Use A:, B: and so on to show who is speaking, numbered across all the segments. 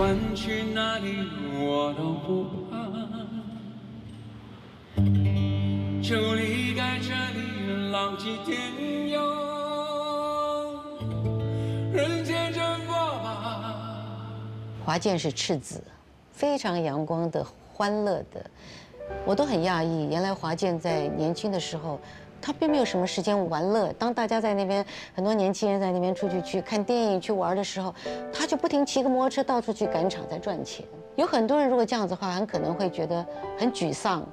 A: 管去哪里我都不怕，就离开这里，浪迹天涯，人间蒸发吧。
B: 华健是赤子，非常阳光的、欢乐的，我都很讶异。原来华健在年轻的时候，他并没有什么时间玩乐。当大家在那边，很多年轻人在那边出去看电影、去玩的时候，他就不停骑个摩托车到处去赶场，在赚钱。有很多人如果这样子的话，很可能会觉得很沮丧，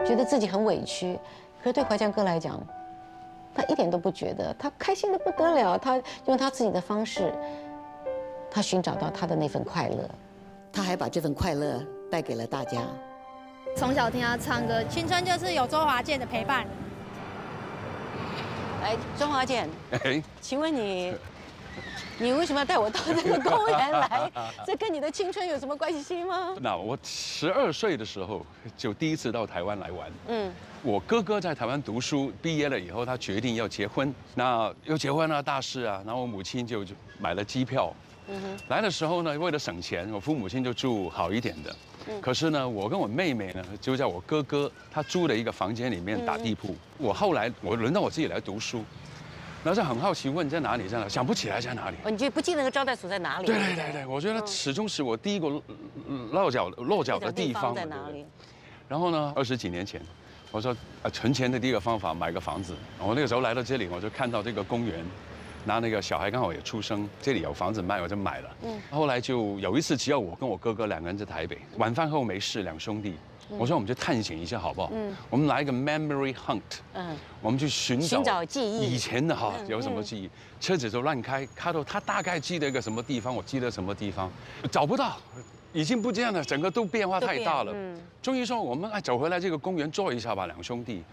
B: 觉得自己很委屈。可是对华健哥来讲，他一点都不觉得，他开心的不得了。他用他自己的方式，他寻找到他的那份快乐，他还把这份快乐带给了大家。
C: 从小听他唱歌，青春就是有周华健的陪伴。
B: 哎，周华健，
D: 哎，
B: 请问你为什么要带我到这个公园来？这跟你的青春有什么关系吗？
D: 那我12岁的时候就第一次到台湾来玩。我哥哥在台湾读书，毕业了以后他决定要结婚，那要结婚啊，大事啊，然后我母亲就买了机票。来的时候呢，为了省钱，我父母亲就住好一点的。可是呢，我跟我妹妹呢，就在我哥哥他租的一个房间里面打地铺。后来轮到我自己来读书，然后就很好奇问在哪里，在哪，想不起来在哪里。
B: 你就不记得那个招待所在哪里？
D: 对，我觉得始终是我第一个落脚的地方
B: 在哪里？
D: 然后呢，20几年前，我说存钱的第一个方法买个房子。我那个时候来到这里，我就看到这个公园。那个小孩刚好也出生，这里有房子卖，我就买了。后来就有一次，只有我跟我哥哥2个人在台北，晚饭后没事，2兄弟，我说我们就探险一下好不好？我们来一个 memory hunt，我们去寻找
B: 记忆，
D: 以前的有什么记忆？车子就乱开到他大概记得一个什么地方，我记得什么地方，找不到，已经不见了，整个都变化太大了。终于说我们走回来这个公园坐一下吧，2兄弟。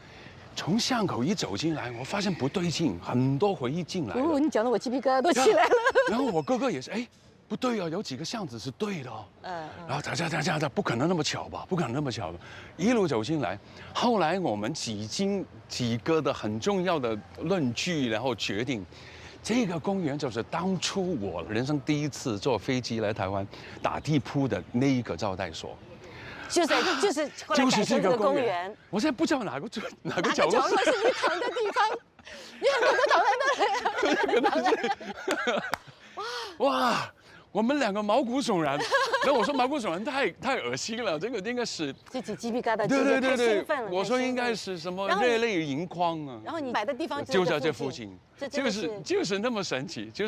D: 从巷口一走进来，我发现不对劲，很多回忆进来了。
B: 你讲的我鸡皮疙瘩都起来了。
D: 然后我哥哥也是，不对啊，有几个巷子是对的哦。然后他不可能那么巧吧？不可能那么巧吧？一路走进来，后来我们几个的很重要的论据，然后决定，这个公园就是当初我人生第一次坐飞机来台湾打地铺的那一个招待所。
B: 就是这个公园，
D: 我现在不知道哪个角落。
B: 哪个角落是你躺的地方？你很多都躺在那里。
D: 哇！我们2个毛骨悚然。然后我说毛骨悚然太恶心了，这个应该是
B: 自己鸡皮疙瘩，
D: 对，
B: 太兴奋了。
D: 我说应该是什么热泪盈眶啊。
B: 然后你买的地方
D: 就在这附近，就是那么神奇，
B: 这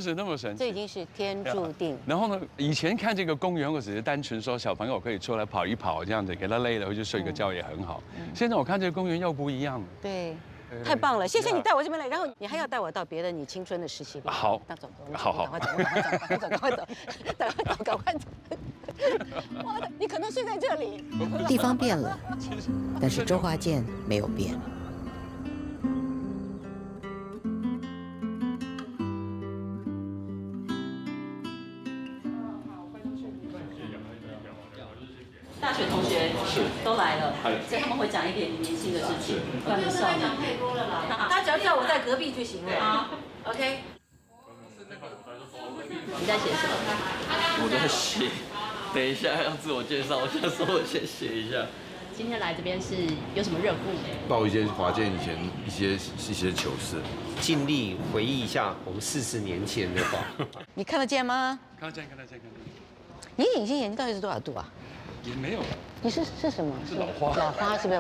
B: 已经是天注定。
D: 然后呢，以前看这个公园，我只是单纯说小朋友可以出来跑一跑这样子，给他累了回去睡个觉也很好。现在我看这个公园又不一样了。
B: 对。太棒了，谢谢你带我这边来，然后你还要带我到别的你青春的时期里。
D: 好，
B: 那走，
D: 好，
B: 赶快走。哇，你可能睡在这里。
E: 地方变了，但是周华健没有变。
B: 大学同学都来了，所以他们会讲一点你年轻的事情，让你笑。讲太多了啦，他只要叫我在隔壁就行了。好 ，OK。你在写什么？
F: 我在写，等一下要自我介绍，我想说我先写一下。
C: 今天来这边是有什么任务？
G: 报一些华健以前一些糗事，
H: 尽力回忆一下我们40年前的话。
B: 你看得见吗？
D: 看得见。
B: 你隐形眼镜到底是多少度啊？
D: 也没有。
B: 你是什么？
D: 是老花。
B: 老花是不是？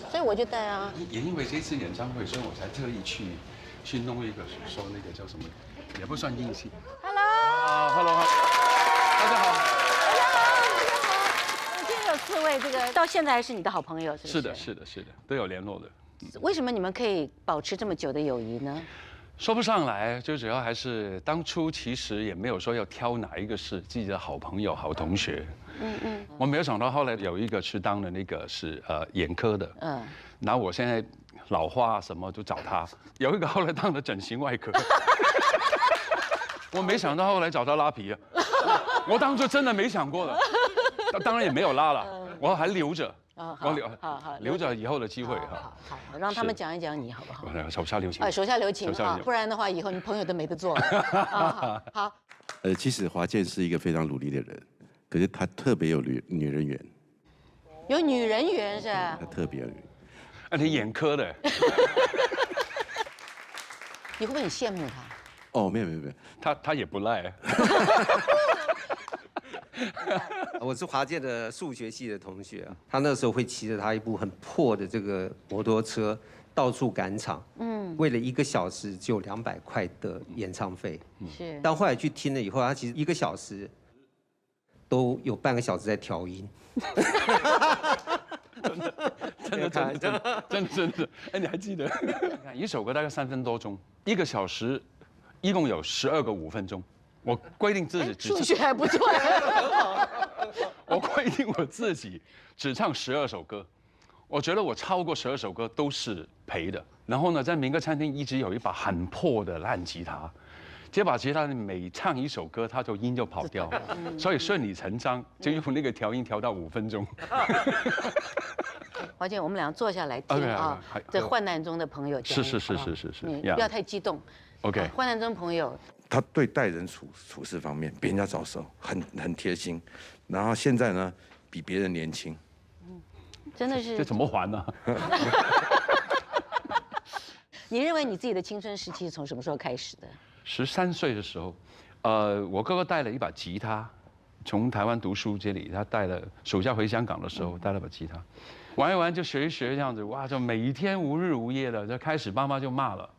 B: 所以我就戴啊。
D: 也因为这次演唱会，所以我才特意去弄一个说那个叫什么，也不算硬性。Hello， 大家好。
B: 今天有4位，这个到现在还是你的好朋友，是不是？
D: 是的，都有联络的。
B: 为什么你们可以保持这么久的友谊呢？
D: 说不上来，最主要还是当初其实也没有说要挑哪一个是自己的好朋友、好同学。我没有想到后来有一个是当的那个是眼科的，然后我现在老花什么都找他，有一个后来当了整形外科。我没想到后来找他拉皮啊，我当初真的没想过的，当然也没有拉了，我还留着。
B: 好，
D: 留着以后的机会
B: 好，让他们讲一讲你好不好？
D: 手下留情。
B: 手下留情啊，不然的话以后你朋友都没得做了。好。
G: 其实华健是一个非常努力的人，
I: 可是他特别有女人缘，
B: 有女人缘是吧？
I: 他特别有女人。
D: 你眼科的。
B: 你会不会很羡慕他？
I: 哦，没有，
D: 他也不赖。
H: 我是华健的数学系的同学啊，他那时候会骑着他一部很破的这个摩托车到处赶场，为了1个小时只有200块的演唱费，
B: 是。
H: 但后来去听了以后，他其实1个小时都有半个小时在调音。
D: 真的，哎，你还记得？看一首歌大概3分多钟，1个小时，一共有12个5分钟。我规定自己只
B: 数学还不错。
D: 我规定我自己只唱12首歌，我觉得我超过12首歌都是赔的。然后呢，在民歌餐厅一直有一把很破的烂吉他，这把吉他每唱一首歌，它就音就跑掉，所以顺理成章就用那个调音调到5分钟。
B: 华健，我们俩坐下来听啊，这患难中的朋友讲。
D: 是，
B: 你不要太激动。
D: OK。
B: 患难中朋友。
I: 他对待人处事方面比人家早熟，很贴心，然后现在呢比别人年轻，
B: 真的是。
D: 这怎么还呢？
B: 你认为你自己的青春时期是从什么时候开始的
D: ？13岁的时候，我哥哥带了一把吉他，从台湾读书这里，他带了暑假回香港的时候带了把吉他，玩一玩就学一学这样子，哇，就每一天无日无夜的，就开始妈妈就骂了。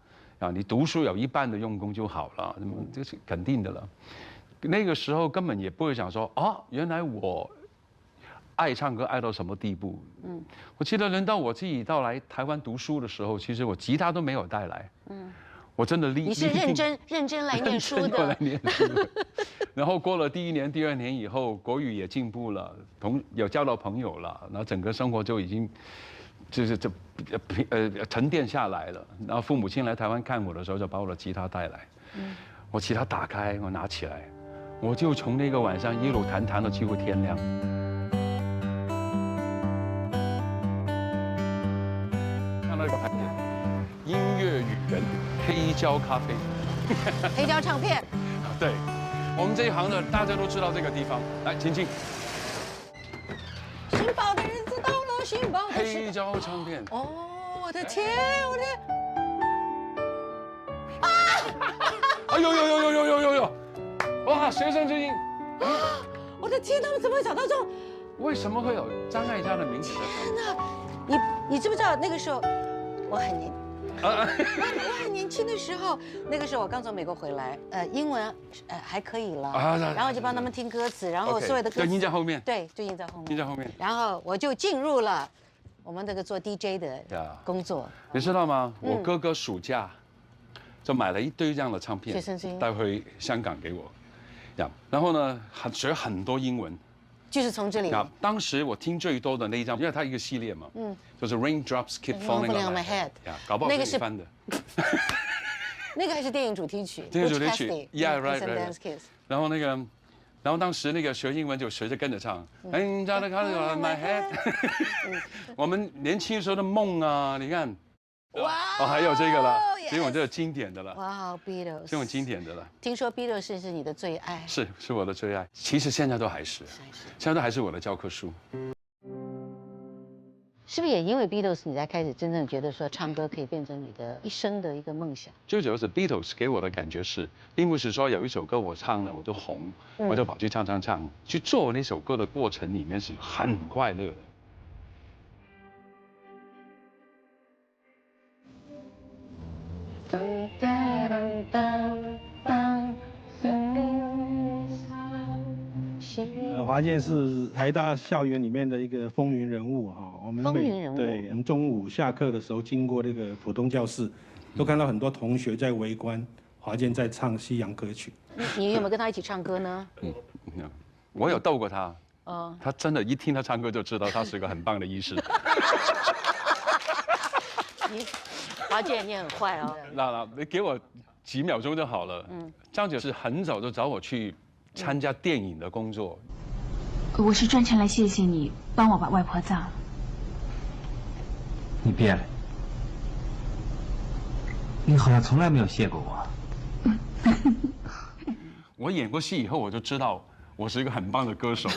D: 啊，你读书有1半的用功就好了，这是肯定的了。那个时候根本也不会想说，原来我爱唱歌爱到什么地步。我记得轮到我自己到来台湾读书的时候，其实我吉他都没有带来。我真的你
B: 是认真来念书的。
D: 来念书的。然后过了第1年、第2年以后，国语也进步了，有交到朋友了，然后整个生活就已经。沉淀下来了，然后父母亲来台湾看我的时候，就把我的吉他带来。我吉他打开，我拿起来，我就从那个晚上一路弹到几乎天亮。看到一个牌子，音乐与人，黑胶咖啡，
B: 黑胶唱片。
D: 对，我们这一行的大家都知道这个地方。来，请进。
B: 新宝的日子到了。
D: 黑胶唱片
B: 哦，我的天，我的
D: 哎呦！哇，学生之音！
B: 我的天，他们怎么会找到这种？
D: 为什么会有张艾嘉的名字在上面？
B: 天哪，你知不知道那个时候我很年轻的时候，那个时候我刚从美国回来，英文还可以了，然后就帮他们听歌词，然后所有的歌词
D: 就印在后面，
B: 对，就印在后面，
D: 印在后面。
B: 然后我就进入了我们这个做 DJ 的工作。
D: 你知道吗？我哥哥暑假就买了一堆这样的唱片，带回香港给我，然后呢，学很多英文。
B: 就是从这里。
D: 当时我听最多的那一张，因为它一个系列嘛，就是 Raindrops Keep Falling on My Head， 搞不好是翻的。
B: 那个还是电影主题曲。
D: 电影主题曲 ，Yeah right。然后当时那个学英文就学着跟着唱 ，Raindrops Keep Falling on My Head。我们年轻时候的梦啊，你看，
B: 哇，
D: 还有这个了，这种就是经典的了。
B: 哇 ，Beatles，
D: 这种经典的了。
B: 听说 Beatles 是你的最爱。
D: 是我的最爱，其实现在都还是，现在都还是我的教科书。
B: 是不是也因为 Beatles 你才开始真正觉得说唱歌可以变成你的一生的一个梦想？
D: 最主要是 Beatles 给我的感觉是，并不是说有一首歌我唱了我就红，我就跑去唱，去做那首歌的过程里面是很快乐的。
J: 华健是台大校园里面的一个风云人物哈，我们我们中午下课的时候经过那个普通教室，都看到很多同学在围观华健在唱西洋歌曲。
B: 你有没有跟他一起唱歌呢？
D: 我有逗过他，他真的，一听他唱歌就知道他是个很棒的医师。
B: 华健，你很坏哦。
D: 那你给我几秒钟就好了。张姐是很早就找我去参加电影的工作。
K: 我是专程来谢谢你帮我把外婆葬了。
L: 你变了，你好像从来没有谢过我。
D: 我演过戏以后，我就知道我是一个很棒的歌手。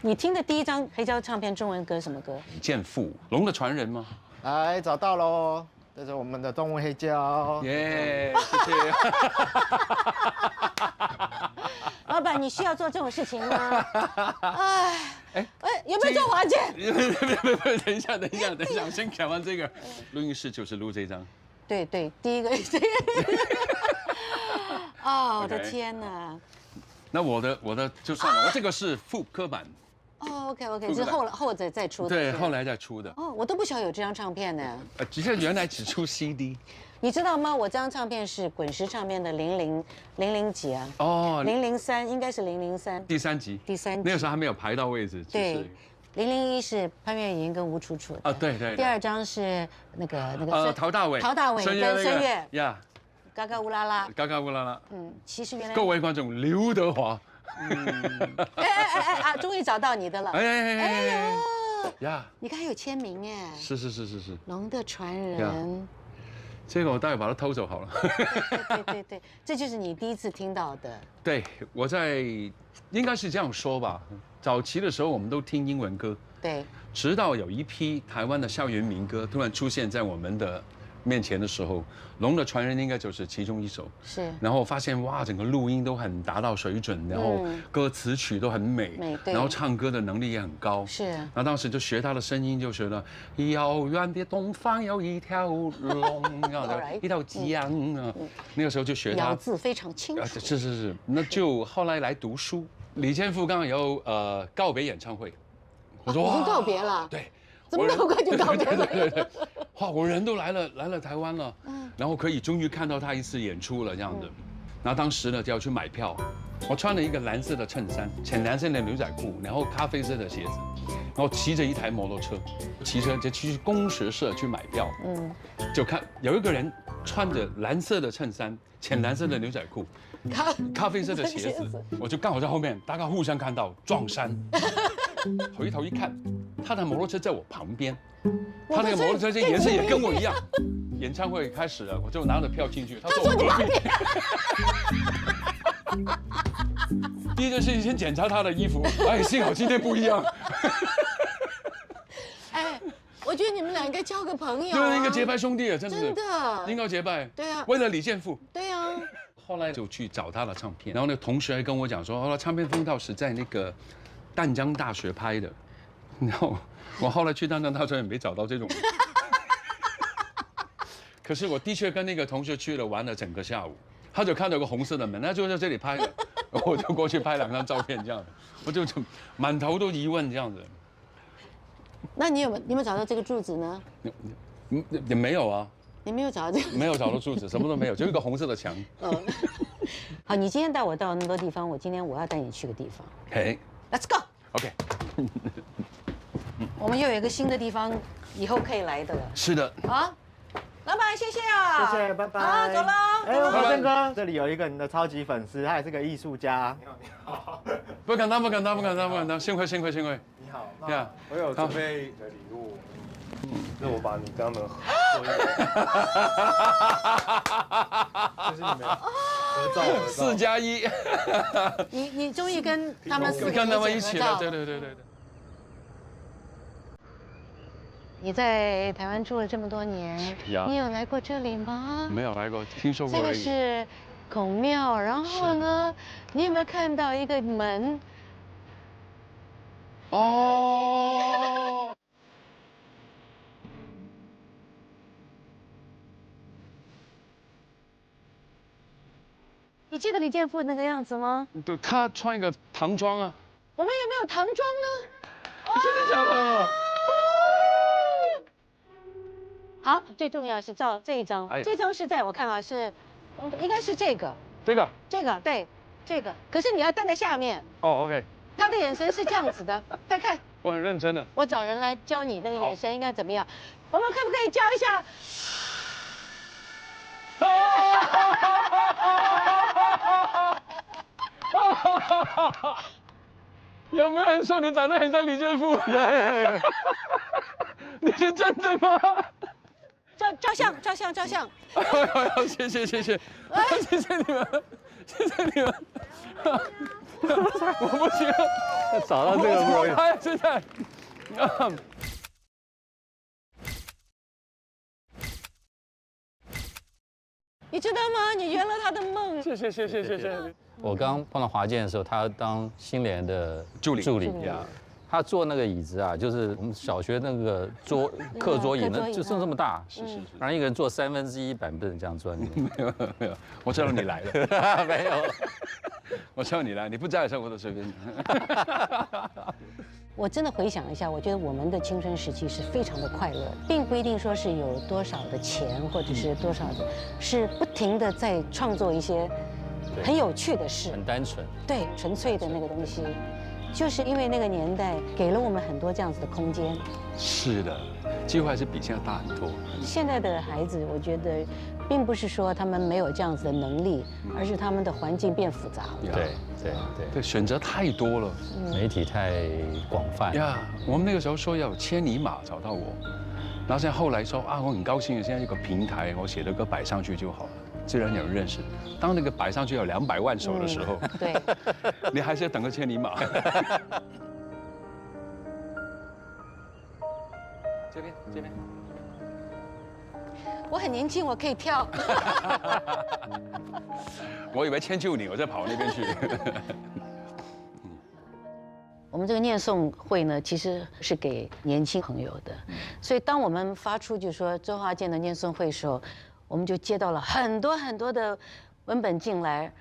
B: 你听的第一张黑胶唱片中文歌什么歌？
D: 李健富，《龙的传人》吗？
L: 来找到喽，这是我们的中文黑胶。
D: 耶，谢谢。
B: 老板，你需要做这种事情吗？哎，有没有做华健？
D: 没，等一下，我先讲完这个。录音室就是录这张。
B: 对，第一个。哦，我的天哪！
D: 那我的就算了，我这个是复刻版。
B: 哦 ，OK， 是后者再出的。
D: 对，后来再出的。
B: 哦，我都不晓得有这张唱片呢。
D: 原来只出 CD。
B: 你知道吗？我这张唱片是滚石唱片的00几啊？
D: 哦
B: ，003应该是003。
D: 第三集。那个时候还没有排到位置。
B: 对，001是潘越云跟吴楚楚的。
D: 啊，对。
B: 第二张是那个
D: 陶大伟
B: 跟孙悦。
D: 呀。
B: 嘎嘎乌拉拉。其实原来。
D: 各位观众，刘德华。
B: 终于找到你的了。哎呦。
D: 呀。
B: 你看还有签名哎。
D: 是。
B: 龙的传人。
D: 这个我待会把它偷走好了。
B: 对，这就是你第一次听到的。
D: 对，我在应该是这样说吧。早期的时候我们都听英文歌，
B: 对，
D: 直到有一批台湾的校园民歌突然出现在我们的面前的时候，《龙的传人》应该就是其中一首。
B: 是。
D: 然后发现哇，整个录音都很达到水准，然后歌词曲都很美，然后唱歌的能力也很高。
B: 是。
D: 那当时就学他的声音，就学了遥远的东方有一条龙，一条江啊。那个时候就学他。
B: 咬字非常清楚。
D: 是。那就后来来读书，李健富刚刚有告别演唱会，我说哇，
B: 已经告别了。
D: 对。
B: 怎么那么快就告别了？
D: 对，哇，我人都来了台湾了，然后可以终于看到他一次演出了这样的。然后当时呢就要去买票，我穿了一个蓝色的衬衫，浅蓝色的牛仔裤，然后咖啡色的鞋子，然后骑着一台摩托车，骑车就去工学社去买票。就看有一个人穿着蓝色的衬衫，浅蓝色的牛仔裤，咖啡色的鞋子，我就刚好在后面，大概互相看到撞衫。回头一看，他的摩托车在我旁边，他那个摩托车颜色也跟我一样。演唱会开始了，我就拿着票进去，他坐我隔壁。第一件事情先检查他的衣服，哎，幸好今天不一样。
B: 哎，我觉得你们俩应该交个朋友。
D: 对，应该结拜兄弟啊，真的。
B: 真的。
D: 应该结拜。
B: 对啊。
D: 为了李健富。
B: 对啊。
D: 后来就去找他的唱片，然后那个同学还跟我讲说，哦，唱片封套是在那个淡江大学拍的，然后我后来去淡江大学也没找到这种。可是我的确跟那个同学去了玩了整个下午，他就看到有个红色的门，他就在这里拍的，我就过去拍2张照片这样的，我就满头都疑问这样子。
B: 那你有没有找到这个柱子呢？
D: 也没有啊。
B: 你没有找到这个？
D: 没有找到柱子，什么都没有，就一个红色的墙。
B: 好，你今天带我到那么多地方，我今天我要带你去个地方。
D: 嘿
B: ，Let's go。
D: OK。
B: 我们又有一个新的地方，以后可以来的了。
D: 是的。
B: 好。老板，谢谢啊！
L: 谢谢，拜拜。
B: 好，走喽。
L: 哎，华健哥，这里有一个你的超级粉丝，他也是个艺术家。
G: 你好。
D: 不敢当，幸亏。
G: 你好。呀，我有准备你的礼物，那我把你跟他们做一个，就是你们合照
D: 4+1。
B: 你终于跟他们
D: 一起了，对。
B: 你在台湾住了这么多年，你有来过这里吗？
D: 没有来过，听说过。
B: 这个是孔庙，然后呢，你有没有看到一个门？
D: 哦。
B: 你记得李健富那个样子吗？
D: 对，他穿一个唐装啊。
B: 我们有没有唐装呢？
D: 真的假的？
B: 好，最重要是照这一张，这张是在我看啊是，应该是这个。
D: 这个
B: 对，这个。可是你要站在下面。
D: 哦 ，OK。
B: 他的眼神是这样子的，再看。
D: 我很认真的。
B: 我找人来教你那个眼神应该怎么样？我们可不可以教一下？
D: 有没有人说你长得很像李健富？你是真的吗？
B: 教照相。
D: 谢谢，谢谢你们，谢谢你们。我不行，
G: 找到这个不容易。
D: 现在，
B: 你知道吗？你圆了他的梦。
D: 谢谢。
M: 我刚碰到华健的时候，他当新联的助理呀。他坐那个椅子啊，就是我们小学那个课桌椅，那就剩这么大，
D: 是，
M: 然后一个人坐1/3板凳这样坐。
D: 没有，我知道你来了，
M: 没有，
D: 我知道你来，你不在的时候我都随便。
B: 我真的回想一下，我觉得我们的青春时期是非常的快乐，并不一定说是有多少的钱，或者是多少的，是不停的在创作一些很有趣的事，
M: 很单纯，
B: 对，纯粹的那个东西。就是因为那个年代给了我们很多这样子的空间。
D: 是的，机会还是比现在大很多。
B: 现在的孩子，我觉得，并不是说他们没有这样子的能力，而是他们的环境变复杂了。
M: 对，
D: 选择太多了，
M: 媒体太广泛。
D: 呀，我们那个时候说要千里马找到我，然后现在后来说啊，我很高兴，现在有个平台，我写的歌摆上去就好了。自然有人认识。当那个摆上去有200万首的时候，
B: 对，
D: 你还是要等个千里马。这边。
B: 我很年轻，我可以跳。
D: 我以为迁就你，我再跑那边去。
B: 我们这个念诵会呢，其实是给年轻朋友的，所以当我们发出就说周华健的念诵会的时候，我们就接到了很多很多的文本进来，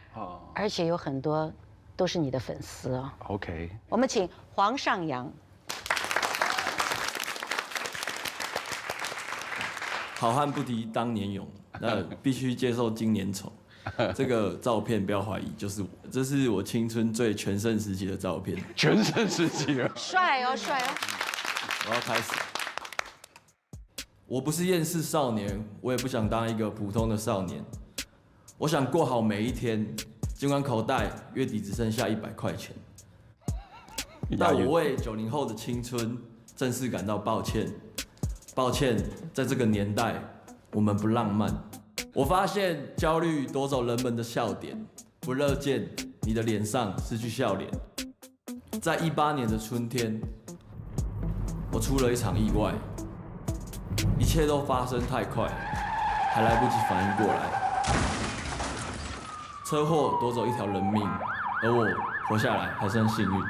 B: 而且有很多都是你的粉丝哦。
D: OK，
B: 我们请黄上扬。
F: 好汉不提当年勇，那必须接受今年丑。这个照片不要怀疑，就是我，这是我青春最全盛时期的照片。
D: 全盛时期啊！
B: 帅哦。
F: 我要开始。我不是厌世少年，我也不想当一个普通的少年。我想过好每一天，尽管口袋月底只剩下100块钱。但我为90后的青春正式感到抱歉。抱歉，在这个年代，我们不浪漫。我发现焦虑夺走人们的笑点，不乐见你的脸上失去笑脸。在18年的春天，我出了一场意外。一切都发生太快，还来不及反应过来。车祸夺走一条人命，而我活下来还算幸运。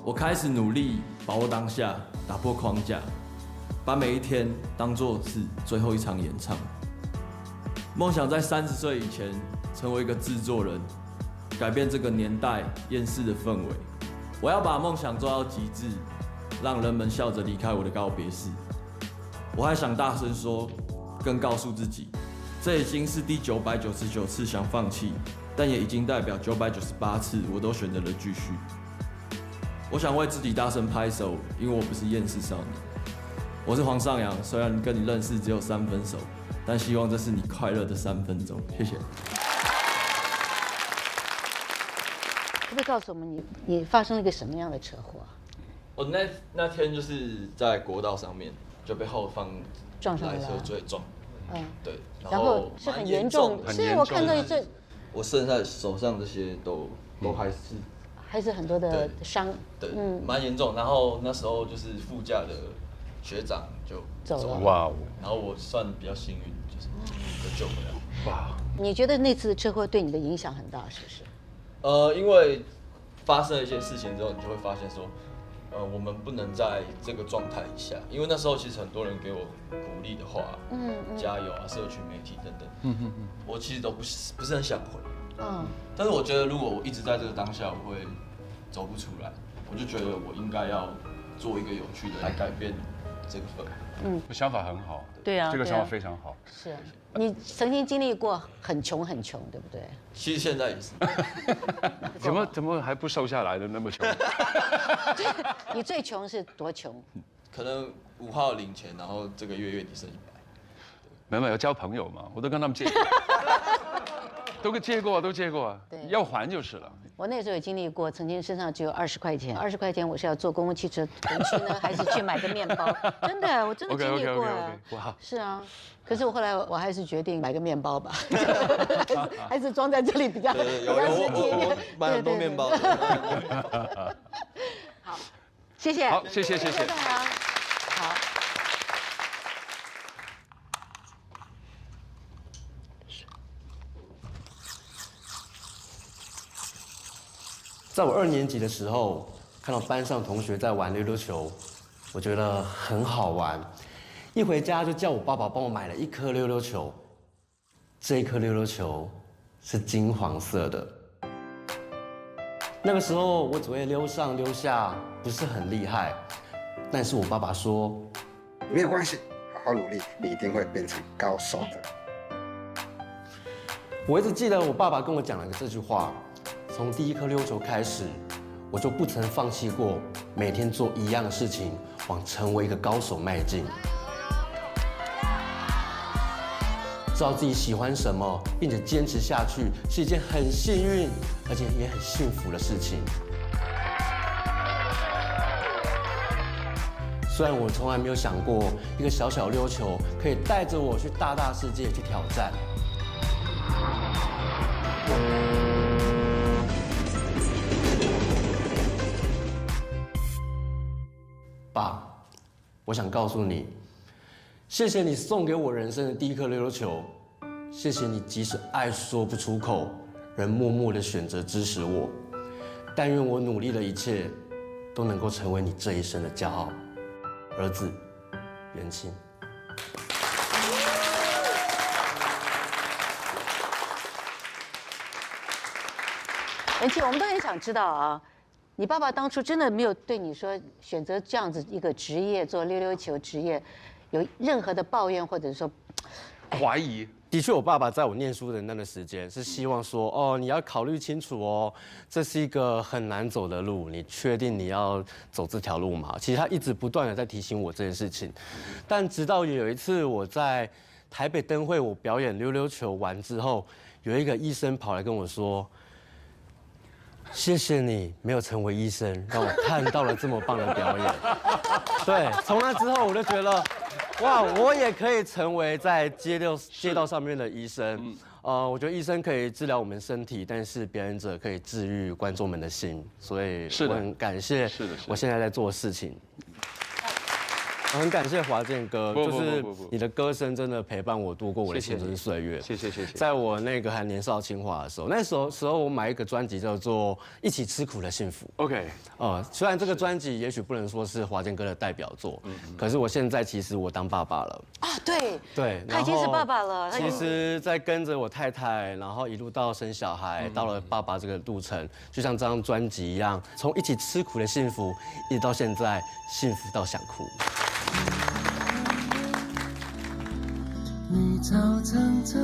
F: 我开始努力把握当下，打破框架，把每一天当作是最后一场演唱。梦想在30岁以前成为一个制作人，改变这个年代厌世的氛围。我要把梦想做到极致，让人们笑着离开我的告别式。我还想大声说，更告诉自己，这已经是第999次想放弃，但也已经代表998次我都选择了继续。我想为自己大声拍手，因为我不是厌世少年。我是黄上扬，虽然跟你认识只有3分熟，但希望这是你快乐的3分钟。谢谢。
B: 可不可以告诉我们你发生了一个什么样的车祸？
F: 我那天就是在国道上面就被后方
B: 撞上来了，
F: 来车追撞。对，
B: 然后是很严重，是我看到这，
F: 我剩下手上这些都还是
B: 很多的伤，
F: 对，蛮严重。然后那时候就是副驾的学长就
B: 走了，
D: 哇哦！
F: 然后我算比较幸运，就是有救回来。
D: 哇！
B: 你觉得那次车祸对你的影响很大，是不是？
F: 因为发生了一些事情之后，你就会发现说，我们不能在这个状态下，因为那时候其实很多人给我鼓励的话，加油啊，社群媒体等等，我其实都不是很想回，但是我觉得如果我一直在这个当下，我会走不出来，我就觉得我应该要做一个有趣的来改变这个氛围。
D: 想法很好，
B: 对啊，
D: 这个想法非常好。
B: 是啊，你曾经经历过很穷，对不对？
F: 其实现在也是。
D: 怎么还不瘦下来的那么穷？
B: 你最穷是多穷？
F: 可能5号领钱，然后这个月底剩100。
D: 没有交朋友嘛，我都跟他们借，都借过啊，要还就是了。
B: 我那时候有经历过，曾经身上只有20块钱，20块钱我是要坐公共汽车回去呢，还是去买个面包？真的，我真的经历过。
D: 哇，
B: 是啊，可是我后来我还是决定买个面包吧，还是装在这里比较实际。
F: 我买很多面包。
B: 好，谢谢。
D: 好，谢谢。
B: 好。
N: 在我2年级的时候，看到班上同学在玩溜溜球，我觉得很好玩。一回家就叫我爸爸帮我买了1颗溜溜球。这1颗溜溜球是金黄色的。那个时候我只会溜上溜下，不是很厉害。但是我爸爸说，
O: 没有关系，好好努力，你一定会变成高手的。
N: 我一直记得我爸爸跟我讲了这句话。从第1颗溜球开始，我就不曾放弃过，每天做一样的事情，往成为一个高手迈进。知道自己喜欢什么，并且坚持下去，是一件很幸运，而且也很幸福的事情。虽然我从来没有想过，一个小小溜球可以带着我去大世界去挑战。爸，我想告诉你，谢谢你送给我人生的第1颗溜溜球，谢谢你即使爱说不出口，仍默默的选择支持我。但愿我努力的一切，都能够成为你这一生的骄傲。儿子，元清。
B: 元清，我们都很想知道啊。你爸爸当初真的没有对你说选择这样子一个职业做溜溜球职业，有任何的抱怨或者说
D: 怀疑？
N: 的确，我爸爸在我念书的那段时间是希望说，哦，你要考虑清楚哦，这是一个很难走的路，你确定你要走这条路吗？其实他一直不断的在提醒我这件事情，但直到有一次我在台北灯会我表演溜溜球完之后，有一个医生跑来跟我说。谢谢你没有成为医生，让我看到了这么棒的表演。对，从那之后我就觉得，哇，我也可以成为在街道上面的医生。我觉得医生可以治疗我们身体，但是表演者可以治愈观众们的心，所以我很感谢我现在在做的事情。我很感谢华健哥，就是你的歌声真的陪伴我度过我的青春岁月。
D: 谢谢。
N: 在我那个还年少轻华的时候，那时候我买一个专辑叫做《一起吃苦的幸福》。
D: OK，
N: 虽然这个专辑也许不能说是华健哥的代表作，可是我现在其实我当爸爸了。
B: 啊，对，他已经是爸爸了。
N: 其实，在跟着我太太，然后一路到生小孩，到了爸爸这个路程，就像这张专辑一样，从一起吃苦的幸福，一直到现在幸福到想哭。
A: 绿草苍苍，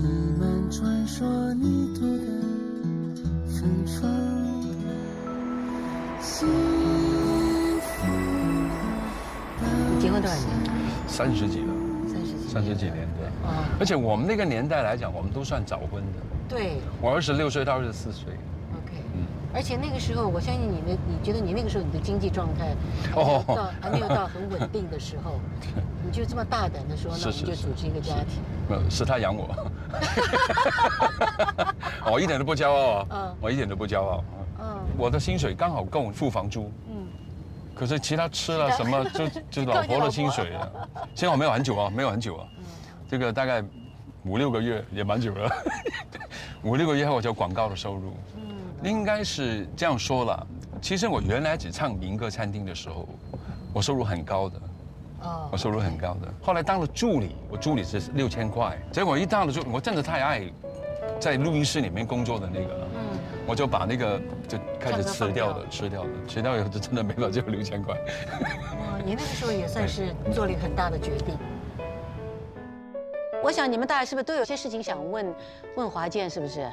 A: 弥漫传说泥土的芬芳。幸福。
B: 你结婚多少年
D: ？30几了。30几年，对。而且我们那个年代来讲，我们都算早婚的。
B: 对。
D: 我26岁到24岁。
B: 而且那个时候，我相信你觉得你那个时候你的经济状态还没有到很稳定的时候，你就这么大胆的说，那我们就组织一个家庭。
D: 是他养我，我一点都不骄傲啊，我一点都不骄傲。我的薪水刚好够付房租，可是其他吃了什么就老婆的薪水啊。幸好没有很久啊，这个大概5、6个月也蛮久了，5、6个月后我就广告的收入。应该是这样说了，其实我原来只唱民歌餐厅的时候，我收入很高的，我收入很高的。后来当了助理，我助理是6000块，结果一当了助理，我真的太爱在录音室里面工作的那个了，我就把那个就开始吃掉以后就真的没了，就6000块。
B: 哇，你那个时候也算是做了一个很大的决定。我想你们大家是不是都有些事情想问华健，是不是？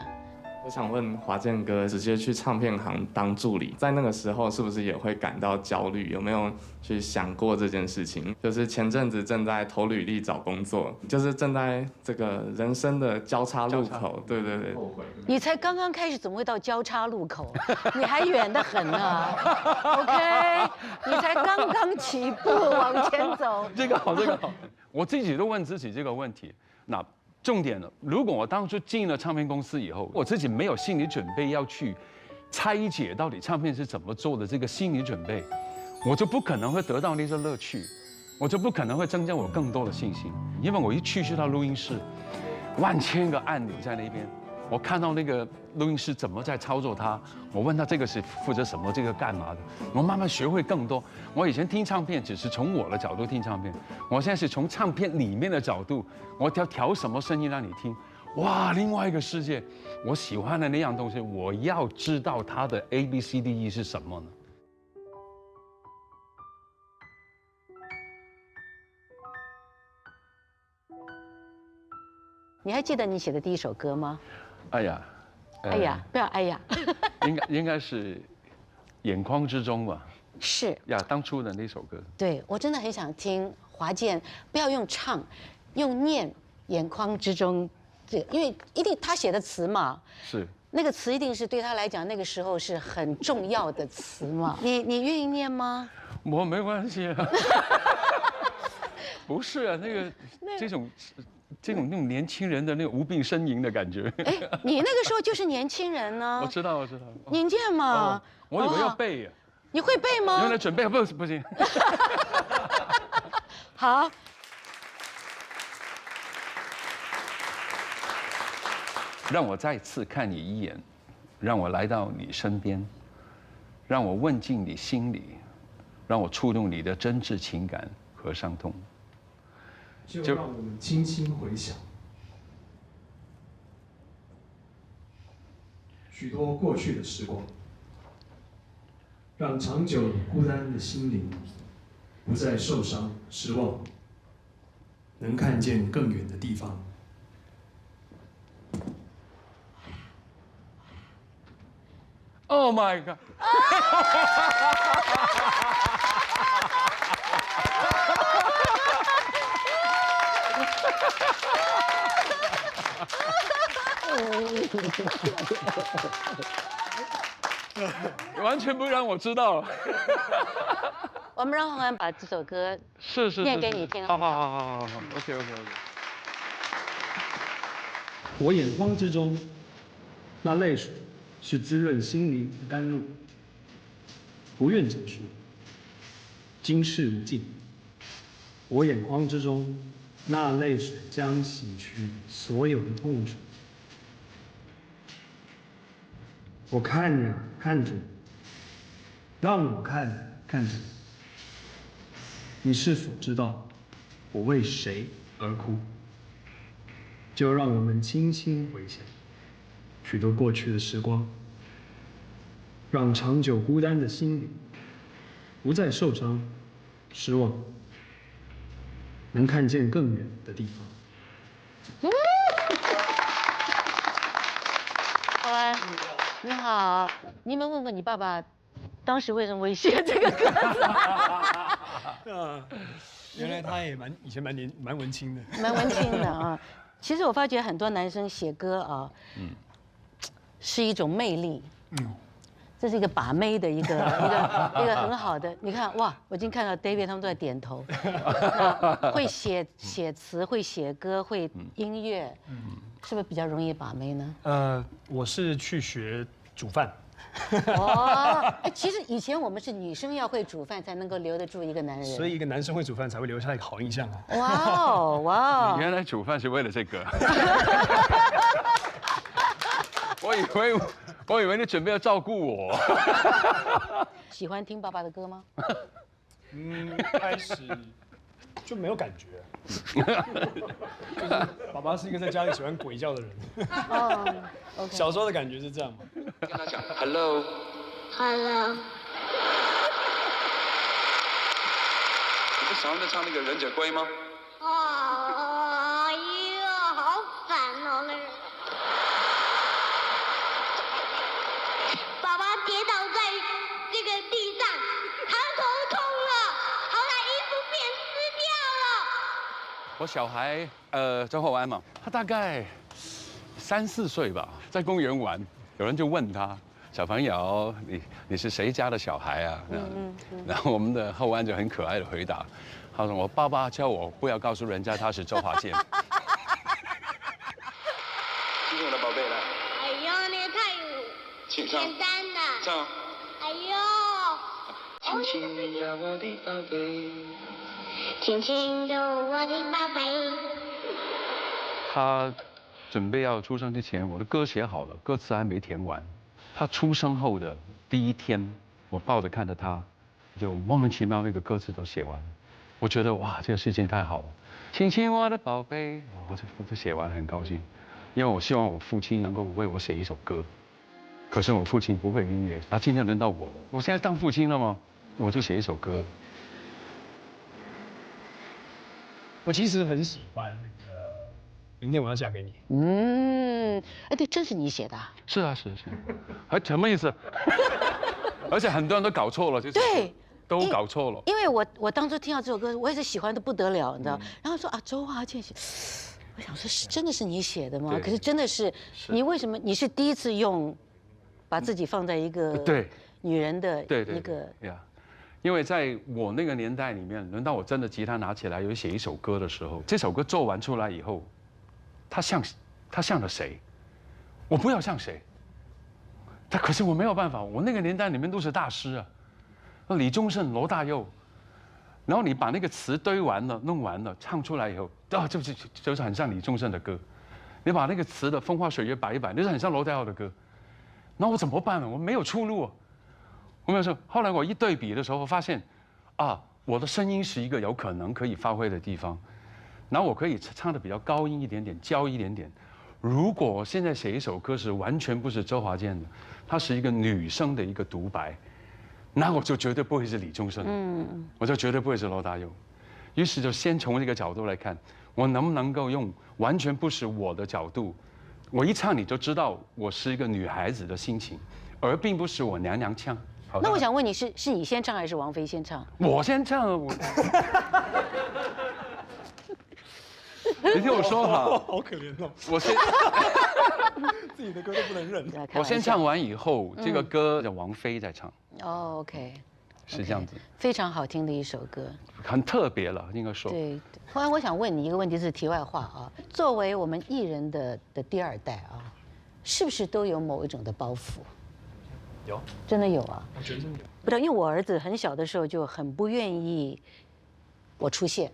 P: 我想问华健哥，直接去唱片行当助理，在那个时候是不是也会感到焦虑？有没有去想过这件事情？就是前阵子正在投履历找工作，就是正在这个人生的交叉路口。对对对。后悔。
B: 你才刚刚开始，怎么会到交叉路口？你还远得很呢。OK， 你才刚刚起步往前走。
D: 这个好，这个好。我自己都问自己这个问题。那。重点了，如果我当初进了唱片公司以后，我自己没有心理准备要去拆解到底唱片是怎么做的这个心理准备，我就不可能会得到那些乐趣，我就不可能会增加我更多的信心。因为我一去到录音室，万千个按钮在那边，我看到那个录音师怎么在操作它，我问他这个是负责什么，这个干嘛的，我慢慢学会更多。我以前听唱片只是从我的角度听唱片，我现在是从唱片里面的角度，我要调什么声音让你听，哇，另外一个世界。我喜欢的那样东西，我要知道它的 ABCDE 是什么呢？
B: 你还记得你写的第一首歌吗？
D: 哎呀，
B: 哎呀，不要哎呀，
D: 应该是眼眶之中吧。
B: 是
D: 呀，当初的那首歌。
B: 对，我真的很想听华健，不要用唱，用念眼眶之中，这因为一定他写的词嘛，
D: 是
B: 那个词一定是对他来讲那个时候是很重要的词嘛。你愿意念吗？
D: 我没关系啊。不是啊，这种那种年轻人的那种无病呻吟的感觉。
B: 哎，你那个时候就是年轻人呢。
D: 我知道。
B: 您念嘛？
D: 我以为要背呀。
B: 你会背吗？
D: 原来准备不行。
B: 好。
D: 让我再次看你一眼，让我来到你身边，让我问进你心里，让我触动你的真挚情感和伤痛。
Q: 就让我们轻轻回想许多过去的时光，让长久孤单的心灵不再受伤失望，能看见更远的地方。
D: Oh my god！ 完全不让我知道。
B: 我们让宏安把这首歌念给你听。
D: 好，OK。
Q: 我眼眶之中，那泪水是滋润心灵的甘露，不愿结束，今世无尽。我眼眶之中，那泪水将洗去所有的痛楚。我看着看着，让我看着你，你是否知道我为谁而哭？就让我们轻轻回想许多过去的时光，让长久孤单的心灵不再受伤失望，能看见更远的地方。
B: 宏安，你好，你有没有问过你爸爸，当时为什么会写这个歌词？
Q: 原来他也以前蛮文青的，
B: 蛮文青的啊。其实我发觉很多男生写歌啊，是一种魅力，这是一个把妹的一个很好的。你看哇，我已经看到 David 他们都在点头，会写词，会写歌，会音乐，是不是比较容易把妹呢？
Q: 我是去学煮饭。
B: 哦，其实以前我们是女生要会煮饭才能够留得住一个男人，
Q: 所以一个男生会煮饭才会留下一个好印象啊！
B: 哇！
D: 你原来煮饭是为了这个？我以为你准备要照顾我。
B: 喜欢听爸爸的歌吗？
Q: 开始就没有感觉。就是爸爸是一个在家里喜欢鬼叫的人。OK。小时候的感觉是这样嘛？
A: 跟他讲 Hello。你不想要再唱那个《忍者龟》吗？
R: 哎呀，好烦哦，那个。
D: 我小孩周厚安嘛，他大概3、4岁吧，在公园玩，有人就问他。小朋友，你是谁家的小孩啊？然后我们的厚安就很可爱的回答，他说我爸爸叫我不要告诉人家他是周华健。
A: 今天我的宝贝来。
R: 哎呦，那个太
A: 请上。
R: 简单的。
A: 上。
R: 哎呦。轻轻地我的宝贝，轻轻地我的宝贝。
D: 他准备要出生之前，我的歌写好了，歌词还没填完。他出生后的第1天，我抱着看着他，就莫名其妙那个歌词都写完了。我觉得哇，这个事情太好了，亲亲我的宝贝，我就写完了，很高兴，因为我希望我父亲能够为我写一首歌。可是我父亲不会音乐，他今天轮到我现在当父亲了吗？我就写一首歌。
Q: 我其实很喜欢那个《明天我要嫁给你》。
B: 哎，对，真是你写的啊？
D: 是啊，是。还什么意思？而且很多人都搞错了，就是
B: 对，
D: 都搞错了。
B: 因为我当初听到这首歌，我也是喜欢的不得了，你知道？然后说啊，周华健写，我想说，真的是你写的吗？可是真的是，你为什么你是第一次用，把自己放在一个女人的一个
D: 呀？因为在我那个年代里面，轮到我真的吉他拿起来有写一首歌的时候，这首歌做完出来以后，他像了谁？我不要像谁。可是我没有办法，我那个年代里面都是大师啊，李宗盛、罗大佑，然后你把那个词堆完了、弄完了，唱出来以后，就是很像李宗盛的歌。你把那个词的风花雪月摆一摆，就是很像罗大佑的歌。那我怎么办呢？我没有出路啊。我没有说，后来我一对比的时候，发现，啊，我的声音是一个有可能可以发挥的地方，然后我可以唱的比较高音一点点，娇一点点。如果我现在写一首歌是完全不是周华健的，它是一个女生的一个独白，那我就绝对不会是李宗盛，我就绝对不会是罗大佑。于是就先从这个角度来看，我能不能够用完全不是我的角度，我一唱你就知道我是一个女孩子的心情，而并不是我娘娘腔。
B: 那我想问你是你先唱还是王菲先唱？
D: 我先唱，你听我说哈，
Q: 好可怜哦。
D: 我先
Q: 自己的歌都不能认。
D: 我先唱完以后，这个歌叫王菲在唱。
B: 哦 ，OK，
D: 是这样子。
B: 非常好听的一首歌，
D: 很特别了，应该说。
B: 对。后来我想问你一个问题，是题外话啊。作为我们艺人的第2代啊，是不是都有某一种的包袱？
Q: 有，
B: 真的有啊。
Q: 我觉得真的有。
B: 不知道，因为我儿子很小的时候就很不愿意我出现。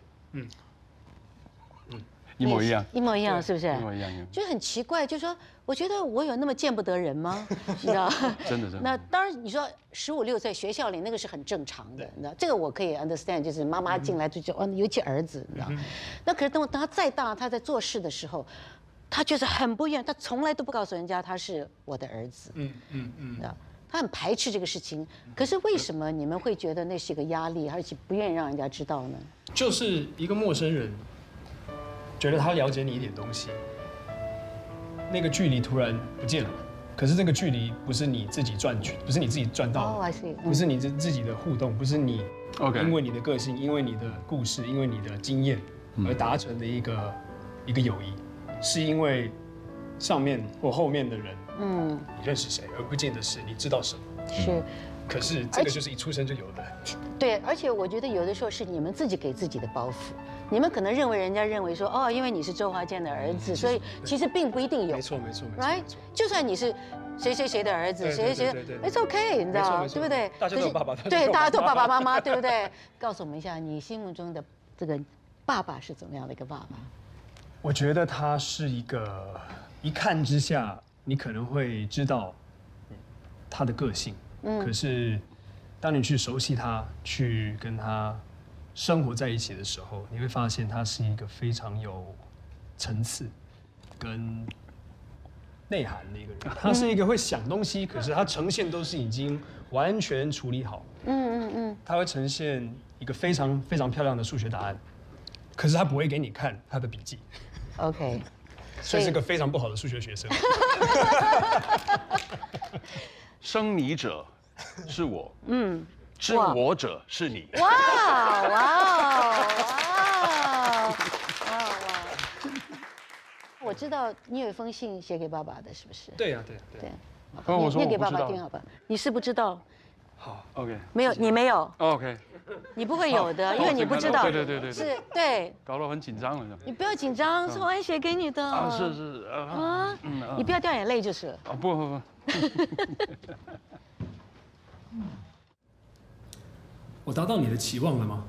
D: 一模一样，
B: 一模一样，是不是？
D: 一模一样，
B: 就很奇怪，就说我觉得我有那么见不得人吗？你知道？
D: 真的。
B: 那当然，你说15、16岁学校里那个是很正常的，你知道？这个我可以 understand， 就是妈妈进来就尤其儿子，你知道？那可是等他再大，他在做事的时候，他就是很不愿意，他从来都不告诉人家他是我的儿子。知道？他很排斥这个事情。可是为什么你们会觉得那是一个压力，而且不愿意让人家知道呢？
Q: 就是一个陌生人。觉得他了解你一点东西，那个距离突然不见了，可是这个距离不是你自己赚取，不是你自己赚到的，不是你自己的互动，不是你因为你的个性，因为你的故事，因为你的经验而达成的一个友谊，是因为上面或后面的人，你认识谁，而不见得是你知道什么。
B: 是。
Q: 可是这个就是一出生就有的。
B: 对，而且我觉得有的时候是你们自己给自己的包袱，你们可能人家认为说，哦，因为你是周华健的儿子，所以其实并不一定有。
Q: 没错。
B: Right？ 就算你是谁的儿子，谁，It's okay， 你知道，对不对？
Q: 大家都有爸爸，
B: 对，大家都爸爸妈妈，对不对？告诉我们一下，你心目中的这个爸爸是怎么样的一个爸爸？
Q: 我觉得他是一个，一看之下，你可能会知道他的个性。可是，当你去熟悉他，去跟他生活在一起的时候，你会发现他是一个非常有层次跟内涵的一个人。他是一个会想东西，可是他呈现都是已经完全处理好。他会呈现一个非常非常漂亮的数学答案，可是他不会给你看他的笔记。
B: OK，
Q: 所以是个非常不好的数学学生。
D: 生你者是我，知我者是你。
B: 哇！知道你有一封信写给爸爸的，是不是？
Q: 对呀，对。
B: 念给爸爸听好吧？你是不知道。
Q: 好
D: ，OK。
B: 没有，你没有。
D: OK。
B: 你不会有的，因为你不知道。
D: 对。
B: 是，对。
D: 搞得很紧张了。
B: 你不要紧张，是我安写给你的。
D: 啊，是啊。
B: 你不要掉眼泪就是了。
D: 啊，不。
Q: 我达到你的期望了吗？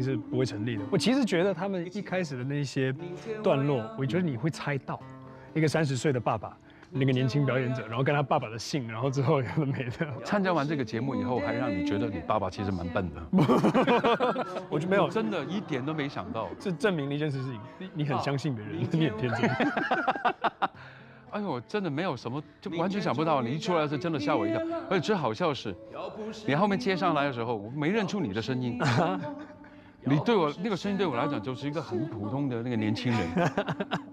Q: 是不会成立的。我其实觉得他们一开始的那些段落，我觉得你会猜到，一个30岁的爸爸，那个年轻表演者，然后跟他爸爸的姓，然后之后有的没的。
D: 参加完这个节目以后，还让你觉得你爸爸其实蛮笨的。
Q: 我就没有，
D: 真的一点都没想到。
Q: 这证明了一件事情，你很相信别人，你很天真。
D: 哎呦，真的没有什么，就完全想不到。你一出来是真的吓我一跳，而且最好笑是，你后面接上来的时候，我没认出你的声音。你对我那个声音对我来讲就是一个很普通的那个年轻人，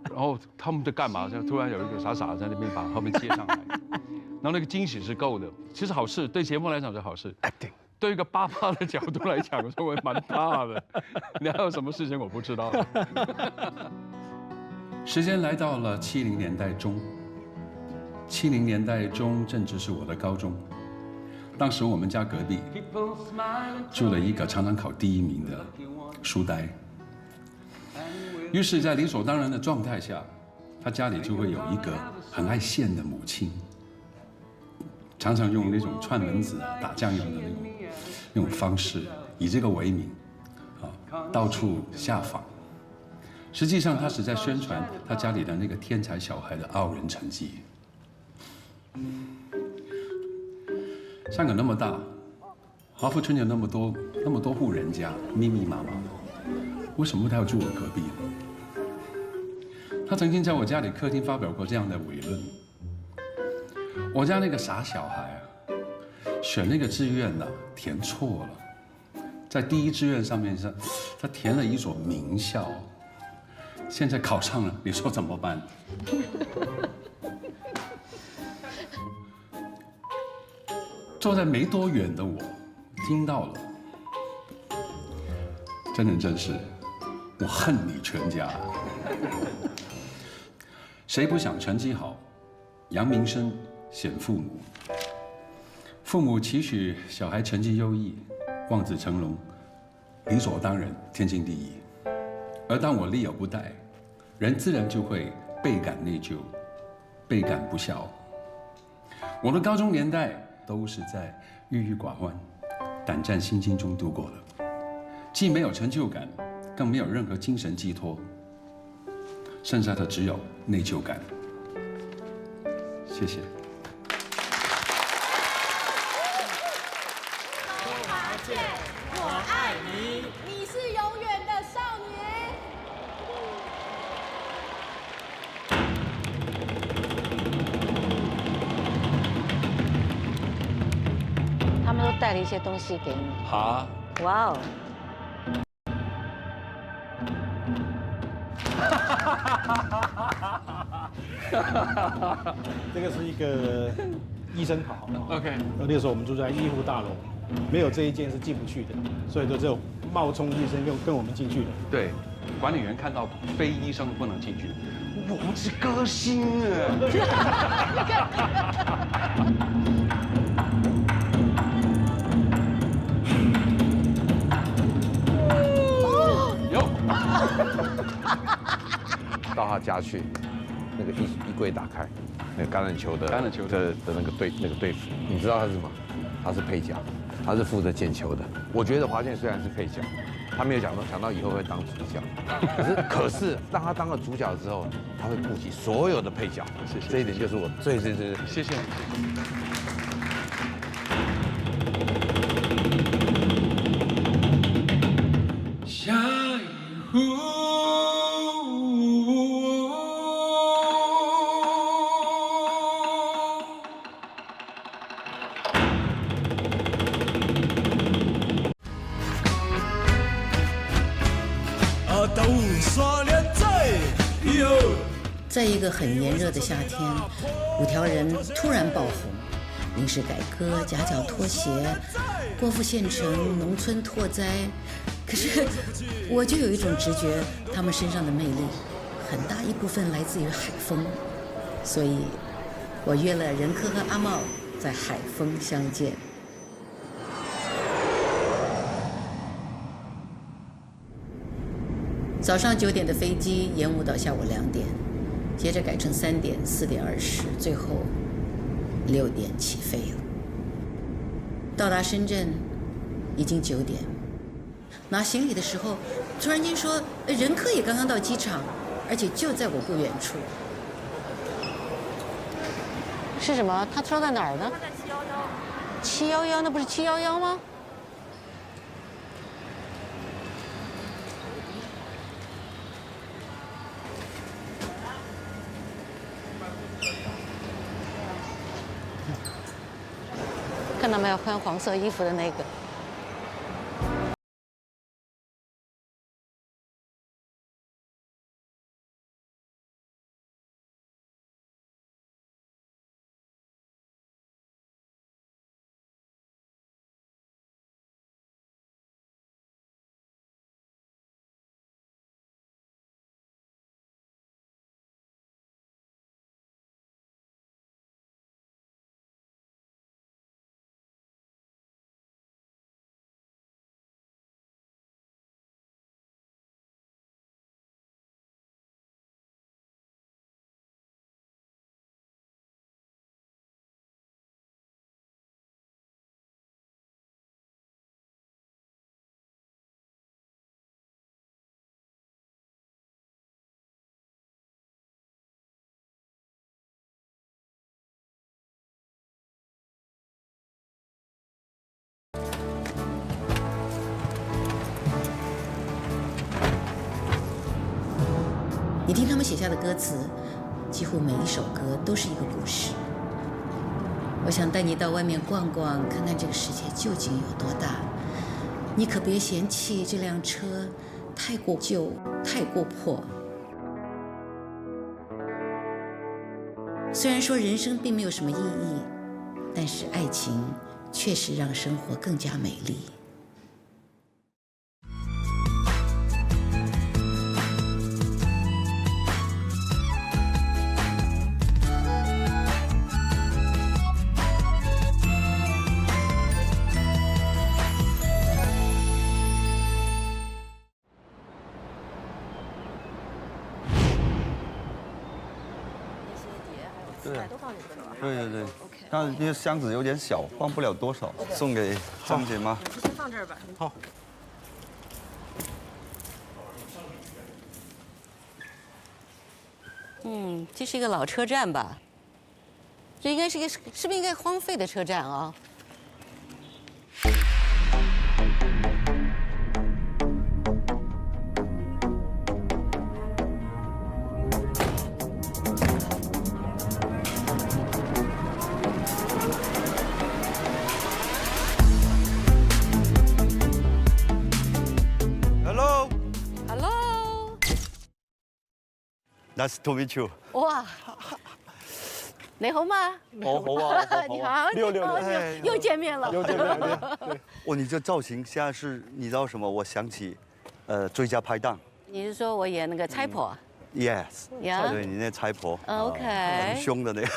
D: 然后他们在干嘛？就突然有一个傻傻在那边把后面接上来，然后那个惊喜是够的。其实好事，对节目来讲是好事。对一个爸爸的角度来讲，稍微蛮大的。你还有什么事情我不知道？时间来到了70年代中，70年代中正值是我的高中。当时我们家隔壁住了一个常常考第1名的书呆，于是，在理所当然的状态下，他家里就会有一个很爱现的母亲，常常用那种串门子啊、打酱油的那种方式，以这个为名，到处下访。实际上，他是在宣传他家里的那个天才小孩的傲人成绩。香港那么大，华富村有那么多户人家，密密麻麻的，为什么他要住我隔壁呢？他曾经在我家里客厅发表过这样的伪论：我家那个傻小孩啊，选那个志愿呢，填错了，在第1志愿上面他填了一所名校，现在考上了，你说怎么办？坐在没多远的我，听到了，真人真事，我恨你全家。谁不想成绩好、扬名声、显父母。父母期许小孩成绩优异，望子成龙，理所当然，天经地义。而当我力有不逮，人自然就会倍感内疚，倍感不孝。我的高中年代都是在郁郁寡欢、胆战心惊中度过的，既没有成就感，更没有任何精神寄托，剩下的只有内疚感。谢谢。
R: 华健，我爱你，你是永远的少年。
B: 他们都带了一些东西给你。
D: 好。
B: 哇哦。
J: 这个是一个医生袍。
D: OK。
J: 那个时候我们住在医护大楼，没有这一件是进不去的，所以就只有冒充医生跟我们进去的。
D: 对，管理员看到非医生不能进去，我们是歌星
I: 有。到他家去，那个衣柜打开，那个橄榄球的那个队服，你知道他是什么？他是配角，他是负责捡球的。我觉得华健虽然是配角，他没有想到以后会当主角，可是当他当了主角之后，他会顾及所有的配角。谢谢，这一点就是我最
D: 谢谢。
A: 下一壶。
E: 在一个很炎热的夏天，5条人突然爆红，临时改歌、夹脚拖鞋、郭富县城、农村拓哉。可是我就有一种直觉，他们身上的魅力很大一部分来自于海风，所以我约了任科和阿茂在海风相见。早上9点的飞机延误到下午2点，接着改成3点、4点20，最后6点起飞了。到达深圳已经9点，拿行李的时候，突然间说任科也刚刚到机场，而且就在我不远处。
B: 是什么？他车在哪儿呢？711，那不是711吗？看到没有，穿黄色衣服的那个。
E: 你听他们写下的歌词，几乎每一首歌都是一个故事。我想带你到外面逛逛，看看这个世界究竟有多大。你可别嫌弃这辆车太过旧、太过破。虽然说人生并没有什么意义，但是爱情确实让生活更加美丽。
S: 对对对。但因为箱子有点小，放不了多少，送给张姐吗？
C: 先放这儿吧。
Q: 好。
B: 这是一个老车站吧？这应该是一个，是不是应该荒废的车站啊？
S: Nice to meet you。
B: 哇，你好吗？
S: 好啊，
B: 你好，又见面了，
S: 又见面了。哦，你这造型现在是，你知道什么？我想起，最佳拍档。
B: 你是说我演那个差婆
S: ？Yes。
B: 呀，
S: 对你那差婆。
B: OK。
S: 很凶的那个。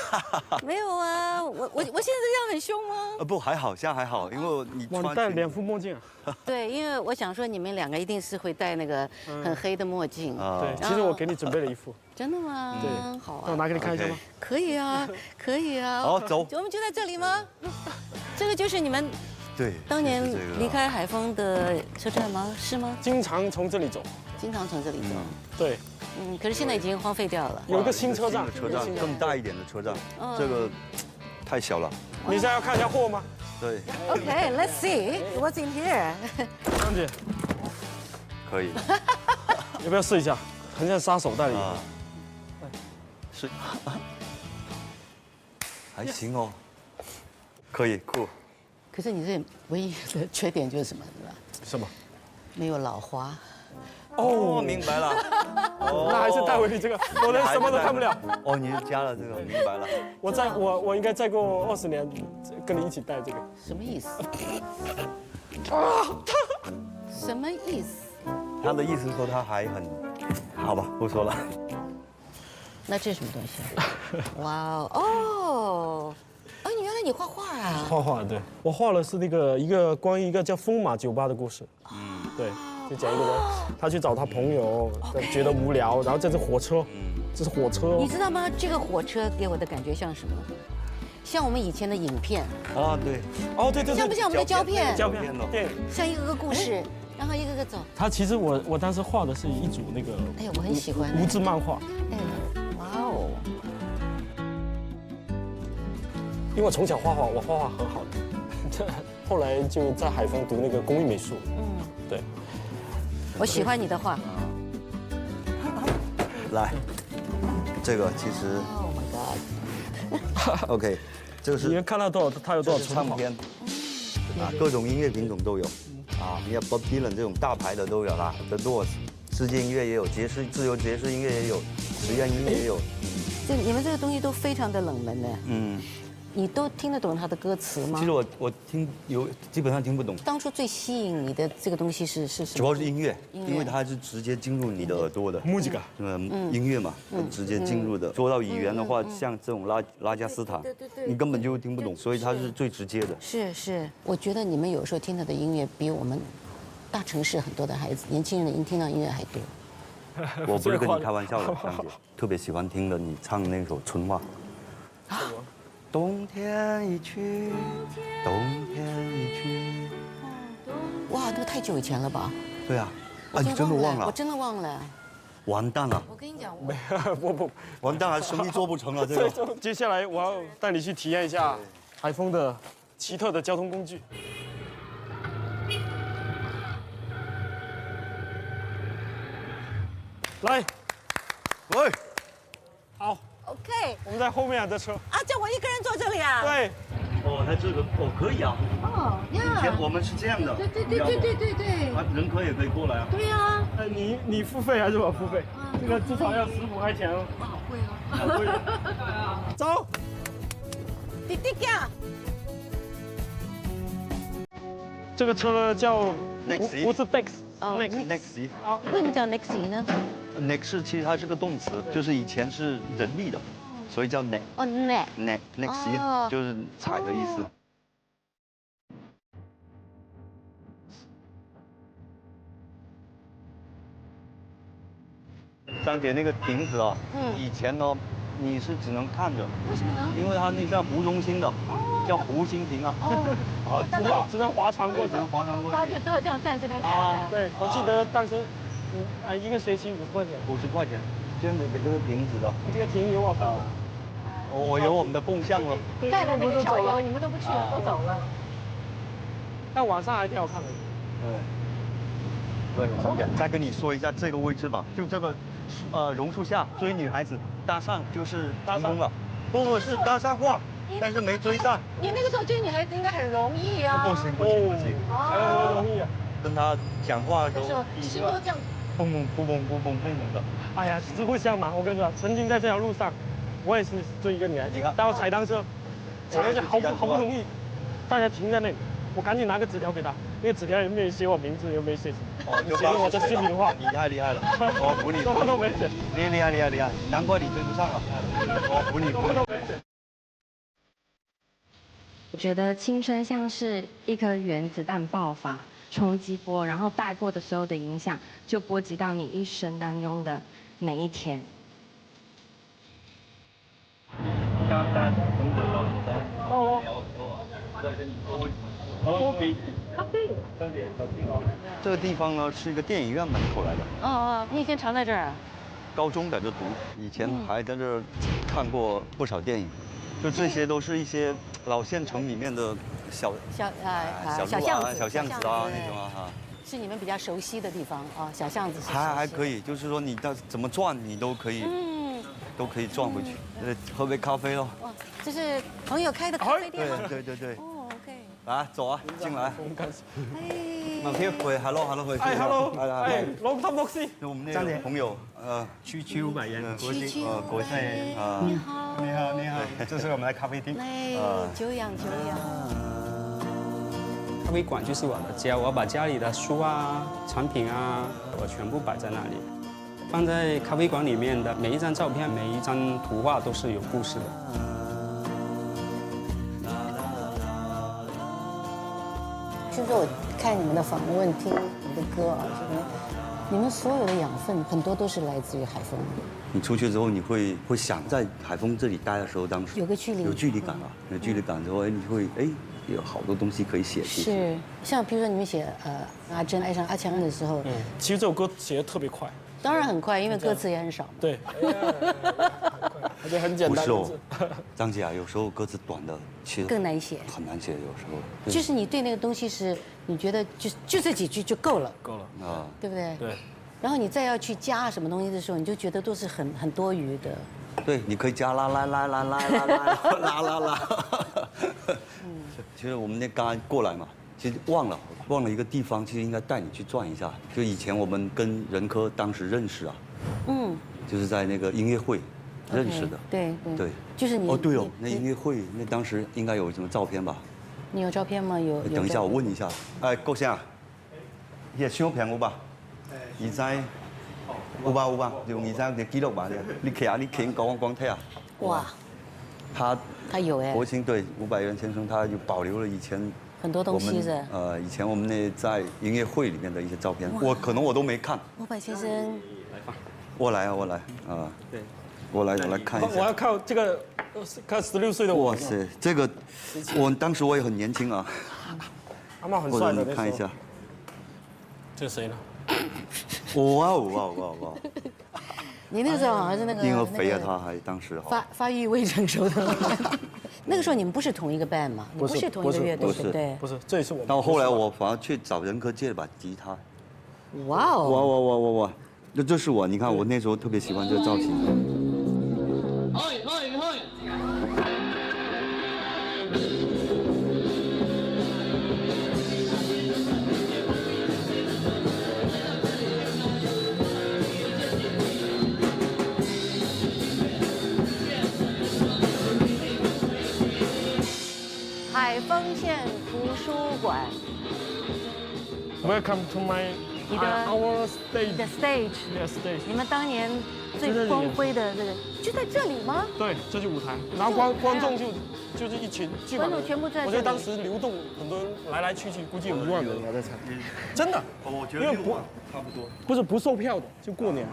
B: 没有啊，我现在这样很凶吗？
S: 不，还好，现在还好，因为你
Q: 哇，你戴2副墨镜啊。
B: 对，因为我想说你们2个一定是会戴那个很黑的墨镜。
Q: 对，其实我给你准备了一副。
B: 真的吗？
Q: 对，
B: 好啊。
Q: 那我拿给你看一下吗？
B: 可以啊，可以啊。
S: 好，走。
B: 我们就在这里吗？这个就是你们
S: 对
B: 当年离开海丰的车站吗？是吗？
Q: 经常从这里走。
B: 经常从这里走。
Q: 对。
B: 可是现在已经荒废掉了。
Q: 有一个新车站，
S: 更大一点的车站，这个太小了。
Q: 你现在要看一下货吗？
S: 对。
B: Okay, let's see what's in here.
Q: 张姐，
S: 可以。
Q: 要不要试一下？很像杀手带里。
S: 是。还行哦。可以，酷。
B: 可是你这唯一的缺点就是什么？对吧？
Q: 什么？
B: 没有老花。
S: 哦，明白了。
Q: 哦，那还是带回你这个，我连什么都看不了。
S: 哦，你是加了这个，明白了。
Q: 我应该再过20年，跟你一起戴这个。
B: 什么意思？什么意思？
S: 他的意思说他还很，好吧，不说了。
B: 那这是什么东西？哇哦，哦，原来你画画啊？
Q: 画画，对，我画的是那个一个关于一个叫疯马酒吧的故事。对。 就讲一个人，他去找他朋友，觉得无聊，然后这是火车，这是火车。
B: 你知道吗？这个火车给我的感觉像什么？像我们以前的影片。
S: 啊，对。
Q: 哦，对对对。
B: 像不像我们的胶片？
Q: 胶片，对。
B: 像一个个故事，然后一个个走。
Q: 他其实我当时画的是一组那个。
B: 哎呀，我很喜欢。
Q: 无字漫画。
B: 哎，哇哦。
Q: 因为我从小画画，我画画很好的，后来就在海丰读那个工艺美术。对。
B: 我喜欢你的画。
S: 来，这个其实
B: ，Oh my God。OK，
S: 这个是。
Q: 你能看到多少？它有多少
S: 唱片？啊，各种音乐品种都有。啊，你看 Bob Dylan 这种大牌的都有啦 ，The Doors， 世界音乐也有，自由爵士音乐也有，实验音乐也有。
B: 你们这个东西都非常的冷门的。你都听得懂他的歌词吗？
S: 其实我基本上听不懂。
B: 当初最吸引你的这个东西是什么？
S: 主要是音乐，因为它是直接进入你的耳朵的。
Q: music，
S: 音乐嘛，直接进入的。说到语言的话，像这种拉加斯坦，你根本就听不懂，所以它是最直接的。
B: 是，我觉得你们有时候听到的音乐比我们大城市很多的孩子、年轻人听到音乐还多。
S: 我不是跟你开玩笑的，香姐，特别喜欢听的你唱那首《春话》。冬天一去，冬天一去。
B: 哇，那个太久以前了吧？
S: 对啊，啊，你真的忘了？
B: 我真的忘了。
S: 完蛋了！
B: 我跟你讲，
Q: 不，
S: 完蛋了，生意做不成了。这个。
Q: 接下来我要带你去体验一下海丰的奇特的交通工具。来，
S: 喂，
Q: 好。
B: OK，
Q: 我们在后面啊，这车
B: 啊，叫我一个人坐这里啊？
Q: 对。
S: 哦，它这个可以啊。
B: 哦呀。
S: 以前我们是这样的。
B: 对。
S: 啊，人可以过来啊。
B: 对呀。
Q: 你付费还是我付费？这个至少要15块钱哦。
B: 好贵哦。
Q: 好贵。走。
B: 弟弟呀。
Q: 这个车叫
S: Nexi，
Q: 不是 Dex。
S: Nexi。
B: 哦，为什么叫 Nexi 呢
S: ？Nex 其实它是个动词，就是以前是人力的，所以叫 neck。
B: 哦
S: neck，Nexi 就是踩的意思。张姐那个亭子啊，以前呢你是只能看着。
K: 为什么呢？
S: 因为它那叫湖中心的，叫湖心亭啊。
L: 哦，只能划船过去。
S: 只能划船过去。
K: 大家都要这样站这边看。
L: 啊，对，我记得当时，一个学期5块钱。
S: 50块钱，现在给这个亭子的。
L: 这个亭有我份。
S: 我有我们的贡献了。
K: 带的那个小游，你们都不去了，都走了。
L: 但晚上还挺好看的。
S: 对，再跟你说一下这个位置吧，就这个，榕树下追女孩子，搭讪就是成功了。不是搭讪话，但是没追上。
K: 你那个时候追女孩子应该很容易啊。
S: 不行，
L: 很容易啊。
S: 跟她讲话的时候，
K: 心都这样，
S: 砰的。
L: 哎呀，实不相瞒，我跟你说，曾经在这条路上，我也是追一个女孩子，带我踩单车，我那好不容易，大家停在那里，我赶紧拿个纸条给她，那个纸条也没有写我名字，也没有写什么，写了我的心里话。
S: 你太厉害了，我服你。
L: 什么都没写。
S: 厉害，难怪你追不上了。我服你。
T: 我觉得青春像是一颗原子弹爆发，冲击波，然后带过的所有的影响，就波及到你一生当中的每一天。
S: 这个地方呢是一个电影院门口来的。
B: 哦，你以前常在这儿啊？
S: 高中在这读，以前还在这儿看过不少电影。就这些都是一些老县城里面的小巷子啊那种啊哈。
B: 是你们比较熟悉的地方啊，小巷子。
S: 还可以，就是说你到怎么转你都可以，都可以转回去。喝杯咖啡咯。哇，
B: 这是朋友开的咖啡店吗？
S: 对。
B: 哦 ，OK。
S: 来，走啊，进来。马天回 ，hello，
L: long time no see。
S: 我们那个朋友，
L: 区500元，
S: 国庆啊。你好，这是我们的咖啡厅。
B: 久仰。
U: 咖啡馆就是我的家，我把家里的书啊、产品啊，我全部摆在那里。放在咖啡馆里面的每一张照片、每一张图画都是有故事的。
B: 就是我看你们的访问、听你的歌啊，你们所有的养分很多都是来自于海丰。
S: 你出去之后，你会想在海丰这里待的时候，当时
B: 有个距离，
S: 有距离感啊，有距离感之后，你会有好多东西可以写。
B: 是，像比如说你们写阿珍爱上阿强的时候，
L: 其实这首歌写的特别快。
B: 当然很快，因为歌词也很少。
L: 对，而且很简单。
S: 不是哦，张姐啊，有时候歌词短的其实
B: 更难写，
S: 很难写，有时候。
B: 就是你对那个东西是，你觉得就这几句就够了
S: 啊，
B: 对不对？
L: 对。
B: 然后你再要去加什么东西的时候，你就觉得都是很多余的。
S: 对，你可以加啦。其实我们那刚刚过来嘛，其实忘了一个地方，其实应该带你去转一下。就以前我们跟任科当时认识啊，就是在那个音乐会认识的。
B: 对，就是你。
S: 哦，对哦，那音乐会那当时应该有什么照片吧？
B: 你有照片吗？有。
S: 等一下，我问一下。郭先生，也相片有吧？20有吧，用20嘅記錄吧。你睇講睇下。
B: 哇。他有哎。
S: 国庆对500元先生，他就保留了以前
B: 很多东西是。
S: 以前我们那在音乐会里面的一些照片，可能我都没看。
B: 500先生。
S: 我来啊。对。我来看一下。
L: 我要靠这个，看16岁的我。
S: 哇塞，这个当时我也很年轻啊。
L: 阿茂很帅的。
S: 你看一下。
L: 这是谁呢？
S: 哇！
B: 你那个时候好像是那个
S: 婴儿肥啊，他还当时
B: 发育未成熟的。那个时候你们不是同一个 band 吗？不是同一个乐队，对不对？
L: 不是，这也是我们。
S: 到后来我反而去找任科借了把吉他。
B: 哇哦！
S: 哇！那这是我，你看我那时候特别喜欢这个造型。
B: 海丰县图书馆。
L: Welcome to my our stage.
B: The stage.
L: Yes, stage.
B: 你们当年最光辉的这个就在这里吗？
L: 对，这就舞台，然后观众就是一群剧
B: 观众全部在这里。
L: 我觉得当时流动很多人来去，估计有1万人来在场。真的？
S: 我觉得6万差不多。
L: 不售票的，就过年。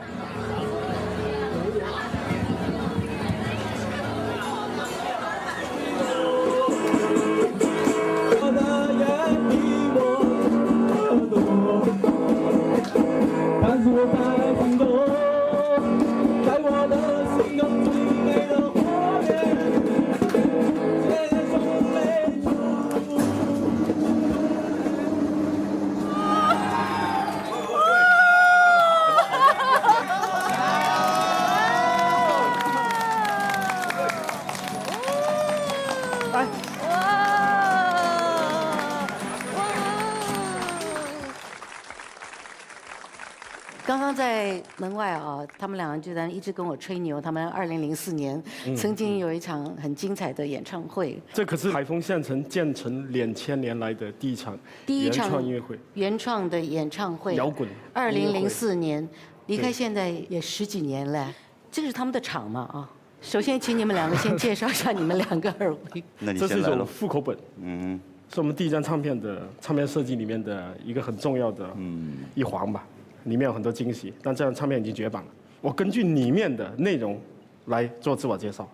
B: 刚刚在门外啊，他们两个就在一直跟我吹牛，他们2004年曾经有一场很精彩的演唱会。
L: 这可是海丰县城建成2000年来的第一场原创音乐会，
B: 原创的演唱会，
L: 摇滚。
B: 2004年，离开现在也10几年了，这个是他们的场嘛啊。首先，请你们两个先介绍一下你们两个二位。
L: 那你先来了。这是一种复口本，是我们第一张唱片的唱片设计里面的一个很重要的一环吧，里面有很多惊喜。但这张唱片已经绝版了，我根据里面的内容来做自我介绍。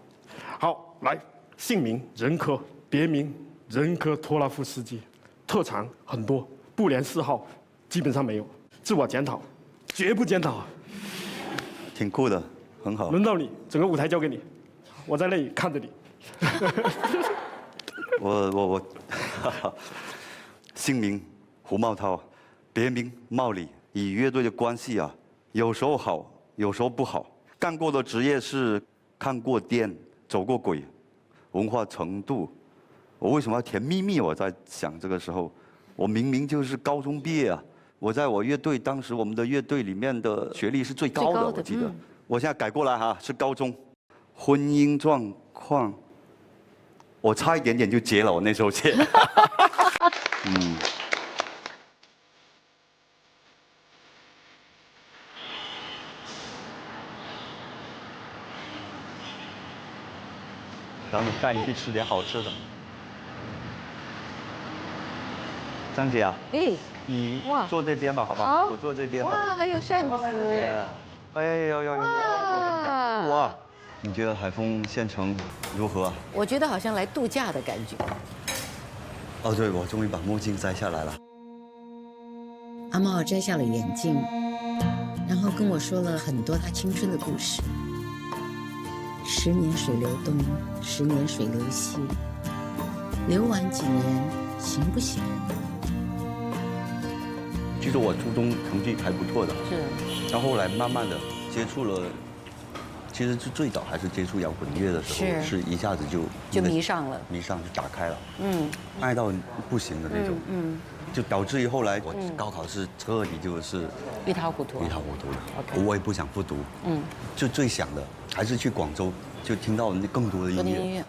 L: 好，来，姓名任科，别名任科托拉夫斯基，特长很多，不连嗜好基本上没有。自我检讨，绝不检讨。
S: 挺酷的。很好，
L: 轮到你，整个舞台交给你，我在那里看着你。
S: 我，姓名胡茂涛，别名茂里。与乐队的关系啊，有时候好，有时候不好。干过的职业是看过店，走过鬼，文化程度。我为什么要填秘密？我在想这个时候，我明明就是高中毕业啊。我在我乐队当时我们的乐队里面的学历是最高的，我记得。我现在改过来哈，是高中。婚姻状况，我差一点点就结了，我那时候结。然后带你去吃点好吃的。张姐啊，你坐这边吧，好不好？我坐这边吧。
B: 哇，还有扇子。
S: 哎呦！哇，你觉得海丰县城如何啊？
B: 我觉得好像来度假的感觉。
S: 哦，对，我终于把墨镜摘下来了。
E: 阿茂摘下了眼镜，然后跟我说了很多他青春的故事。10年水流东，10年水流西，流完几年行不行？
S: 其实我初中成绩还不错的，是。然后后来慢慢的接触了，其实是最早还是接触摇滚乐的时候，是一下子就
B: 迷上了，
S: 就打开了，爱到不行的那种，就导致于后来我高考是彻底就是
B: 一塌糊涂
S: 的，我也不想复读，就最想的还是去广州，就听到更多的音乐。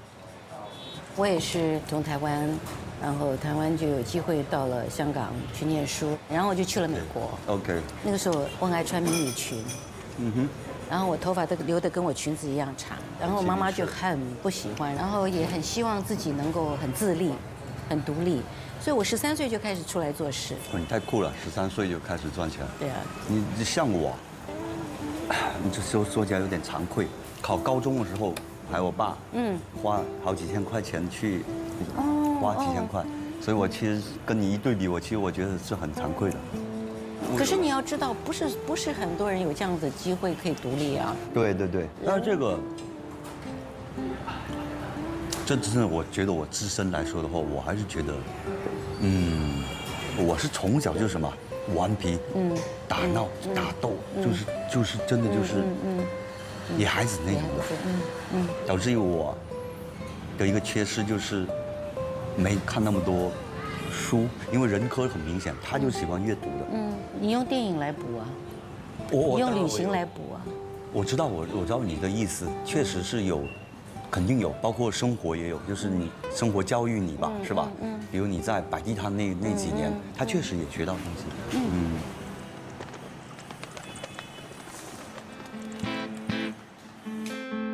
B: 我也是从台湾。然后台湾就有机会到了香港去念书，然后我就去了美国。
S: OK。
B: 那个时候我爱穿迷你裙，然后我头发都留得跟我裙子一样长，然后我妈妈就很不喜欢，然后也很希望自己能够很自立、很独立，所以我13岁就开始出来做事。
S: 你太酷了，13岁就开始赚钱。
B: 对啊。
S: 你像我，你这说起来有点惭愧，考高中的时候还有我爸，花好几千块钱去。花几千块，所以我其实跟你一对比，我觉得是很惭愧的。
B: 可是你要知道，不是很多人有这样的机会可以独立啊。
S: 对，但是这真的，我觉得我自身来说的话，我还是觉得，我是从小就是什么顽皮，打闹打斗，就是真的就是野孩子那种的，导致于我的一个缺失就是没看那么多书，因为人科很明显，他就喜欢阅读的。
B: 你用电影来补啊，你用旅行来补啊。
S: 我知道你的意思，确实是有，肯定有，包括生活也有，就是你生活教育你吧，是吧？比如你在摆地摊那几年，他确实也学到东西。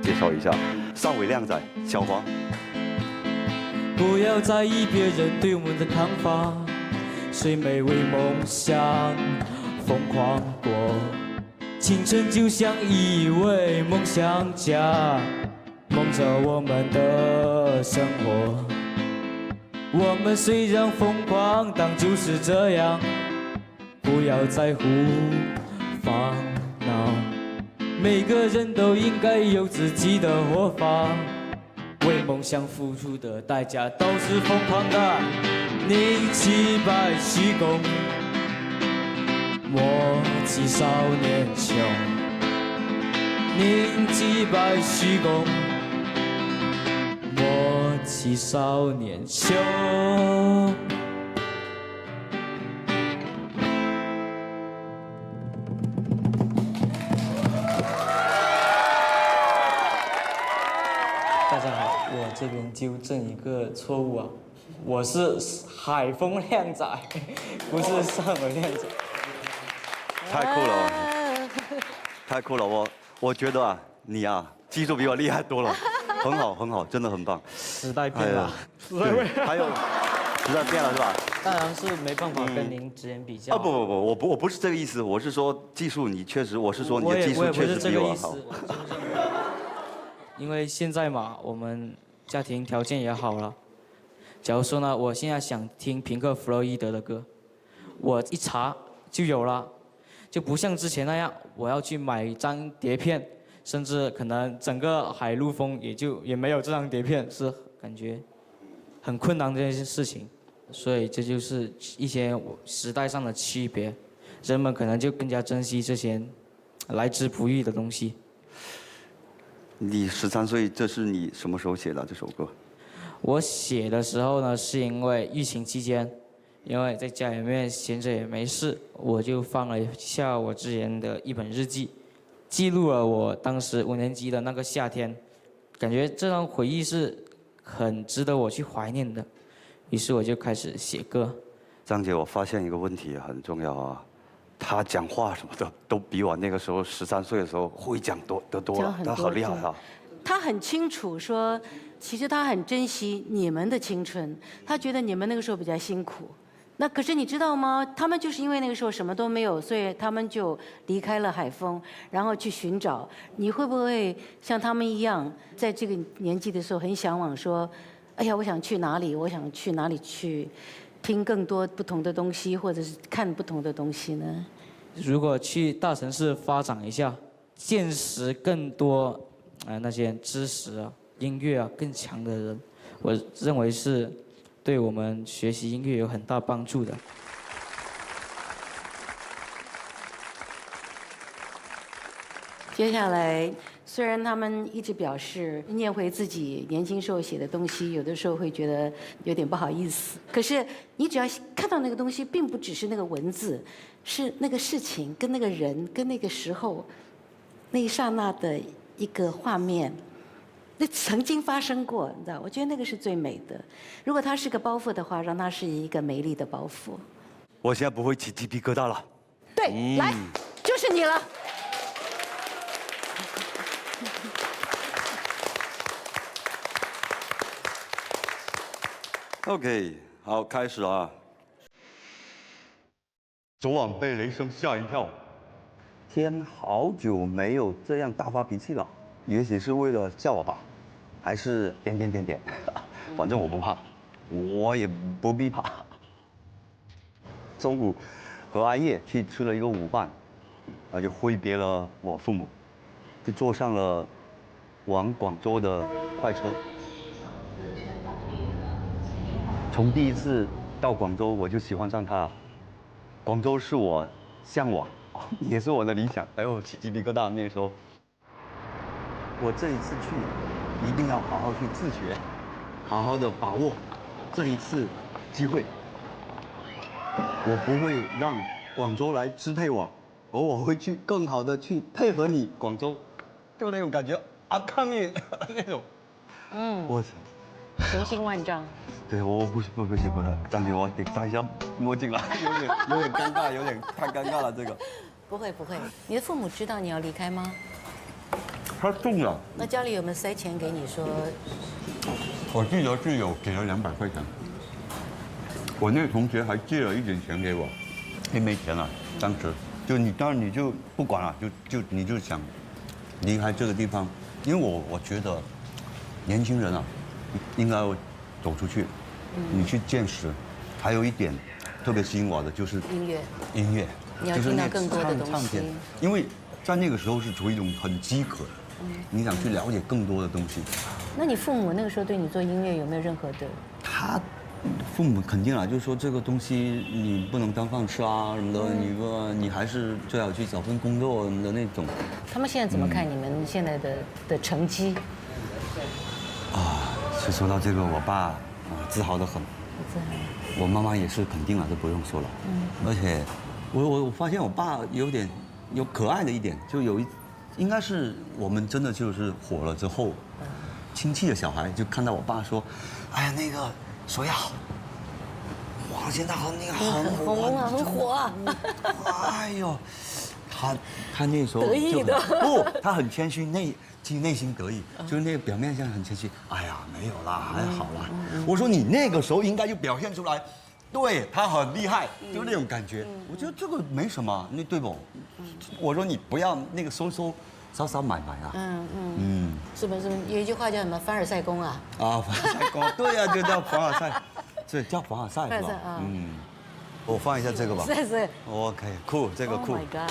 S: 介绍一下，邵伟亮仔，小黄。
H: 不要在意别人对我们的看法，谁没为梦想疯狂过？青春就像一位梦想家，梦着我们的生活。我们虽然疯狂，但就是这样，不要在乎烦恼。每个人都应该有自己的活法。为梦想付出的代价都是疯狂的，宁弃白虚功，莫欺少年穷。宁弃白虚功，莫欺少年穷。这边纠正一个错误啊，我是海风靓仔，不是上文靓仔。
S: 太酷了，太酷了！我觉得啊，你啊技术比我厉害多了，很好很好，真的很棒。
H: 时代变了，
S: 还有时代变了是吧？
H: 当然是没办法跟您直言比较。
S: 啊不，我不是这个意思，我是说技术你确实，我是说你的技术确实比我好。
H: 因为现在嘛，我们家庭条件也好了。假如说呢，我现在想听平克·弗洛伊德的歌，我一查就有了，就不像之前那样，我要去买一张碟片，甚至可能整个海陆丰也没有这张碟片，是感觉很困难的一件事情。所以这就是一些时代上的区别，人们可能就更加珍惜这些来之不易的东西。
S: 你13岁，这是你什么时候写的这首歌？
H: 我写的时候呢，是因为疫情期间，因为在家里面闲着也没事，我就翻了一下我之前的一本日记，记录了我当时5年级的那个夏天，感觉这段回忆是很值得我去怀念的，于是我就开始写歌。
S: 张姐，我发现一个问题很重要啊。他讲话什么的都比我那个时候13岁的时候会讲得多了，他好厉害啊！
B: 他很清楚说，其实他很珍惜你们的青春，他觉得你们那个时候比较辛苦。那可是你知道吗？他们就是因为那个时候什么都没有，所以他们就离开了海丰，然后去寻找。你会不会像他们一样，在这个年纪的时候很向往说，哎呀，我想去哪里？我想去哪里去？听更多不同的东西，或者是看不同的东西呢？
H: 如果去大城市发展一下，见识更多那些知识啊、音乐啊更强的人，我认为是对我们学习音乐有很大帮助的。
B: 接下来，虽然他们一直表示念回自己年轻时候写的东西，有的时候会觉得有点不好意思。可是你只要看到那个东西，并不只是那个文字，是那个事情跟那个人跟那个时候那一刹那的一个画面，那曾经发生过，你知道？我觉得那个是最美的。如果它是个包袱的话，让它是一个美丽的包袱。
S: 我现在不会起鸡皮疙瘩了。
B: 对，来，就是你了。
S: OK， 好，开始啊！昨晚被雷声吓一跳，天好久没有这样大发脾气了，也许是为了笑我吧，还是点，反正我不怕，我也不必怕。中午和阿叶去吃了一个午饭，然后就挥别了我父母，就坐上了往广州的快车。从第一次到广州，我就喜欢上它。广州是我向往，也是我的理想。哎呦，起鸡皮疙瘩！那时候，我这一次去，一定要好好去自学，好好的把握这一次机会。我不会让广州来支配我，而我会去更好的去配合你，广州，就那种感觉啊，抗命那种。我操！
B: 雄心万丈。
S: 对，我不行，张姐，我得戴一下墨镜了，有点尴尬，有点太尴尬了这个。
B: 不会，你的父母知道你要离开吗？
S: 他中了。
B: 那家里有没有塞钱给你说？
S: 我记得是有给了200块钱。我那个同学还借了一点钱给我，也没钱了，当时就你当然你就不管了，你就想离开这个地方，因为我觉得年轻人啊，应该要走出去，你去见识。还有一点特别吸引我的就是音乐，
B: 你要听到更多的东西。
S: 因为在那个时候是处于一种很饥渴，你想去了解更多的东西。
B: 那你父母那个时候对你做音乐有没有任何的？
S: 他父母肯定啊，就是说这个东西你不能当饭吃啊什么的，你还是最好去找份工作的那种。
B: 他们现在怎么看你们现在的成绩？
S: 就说到这个，我爸自豪得很，我妈妈也是肯定了，这不用说了。而且我发现我爸有可爱的一点，就应该是我们真的就是火了之后，亲戚的小孩就看到我爸说，哎呀那个索亚，哇现在那个很红啊，
B: 很火啊，
S: 哎呦，他那时候
B: 得意的
S: 不，他很谦虚，其实内心得意，就是那个表面上很谦虚，哎呀没有啦，还好啦。我说你那个时候应该就表现出来。 对他很厉害，就那种感觉。我觉得这个没什么，那对不？我说你不要那个稍稍买啊。
B: 是不是有一句话叫什么凡尔赛宫啊？
S: 啊，凡尔赛宫，对呀，就叫凡尔赛，对，叫凡尔赛是吧？我放一下这个吧。
B: 是。
S: OK， 酷，这个酷。
B: Oh my god！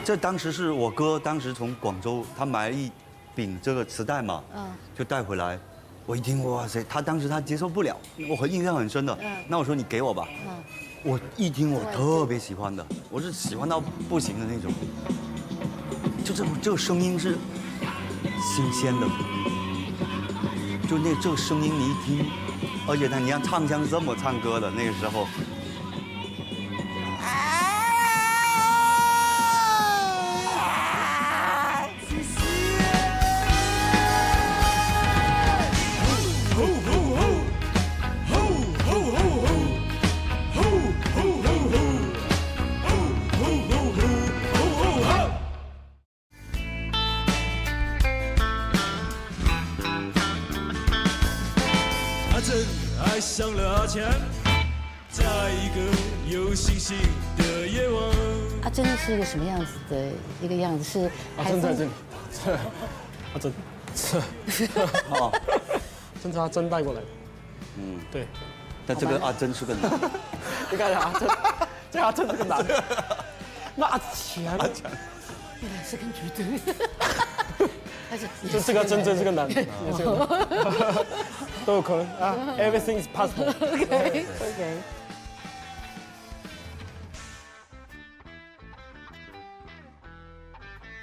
S: 这当时是我哥当时从广州，他买了一饼这个磁带嘛，就带回来。 我一听，哇塞！他当时他接受不了，我印象很深的。那我说你给我吧。我一听我特别喜欢的，我是喜欢到不行的那种。就这个声音是新鲜的，就这个声音你一听，而且你看唱腔这么唱歌的那个时候。
A: 爱上了阿强，在一个有星星的夜晚。
B: 阿珍是一个什么样子的一个样子？是
L: 阿珍在这里，阿珍，
S: 哦，
L: 这是阿珍带过来的。对。
S: 但这个阿珍是个男的。
L: 你看阿珍，这阿珍是个男的。那阿强，
B: 原来是跟局对。
L: 这个真是个男的，也是个男的。 都有可能啊 ，everything is possible。
B: OK。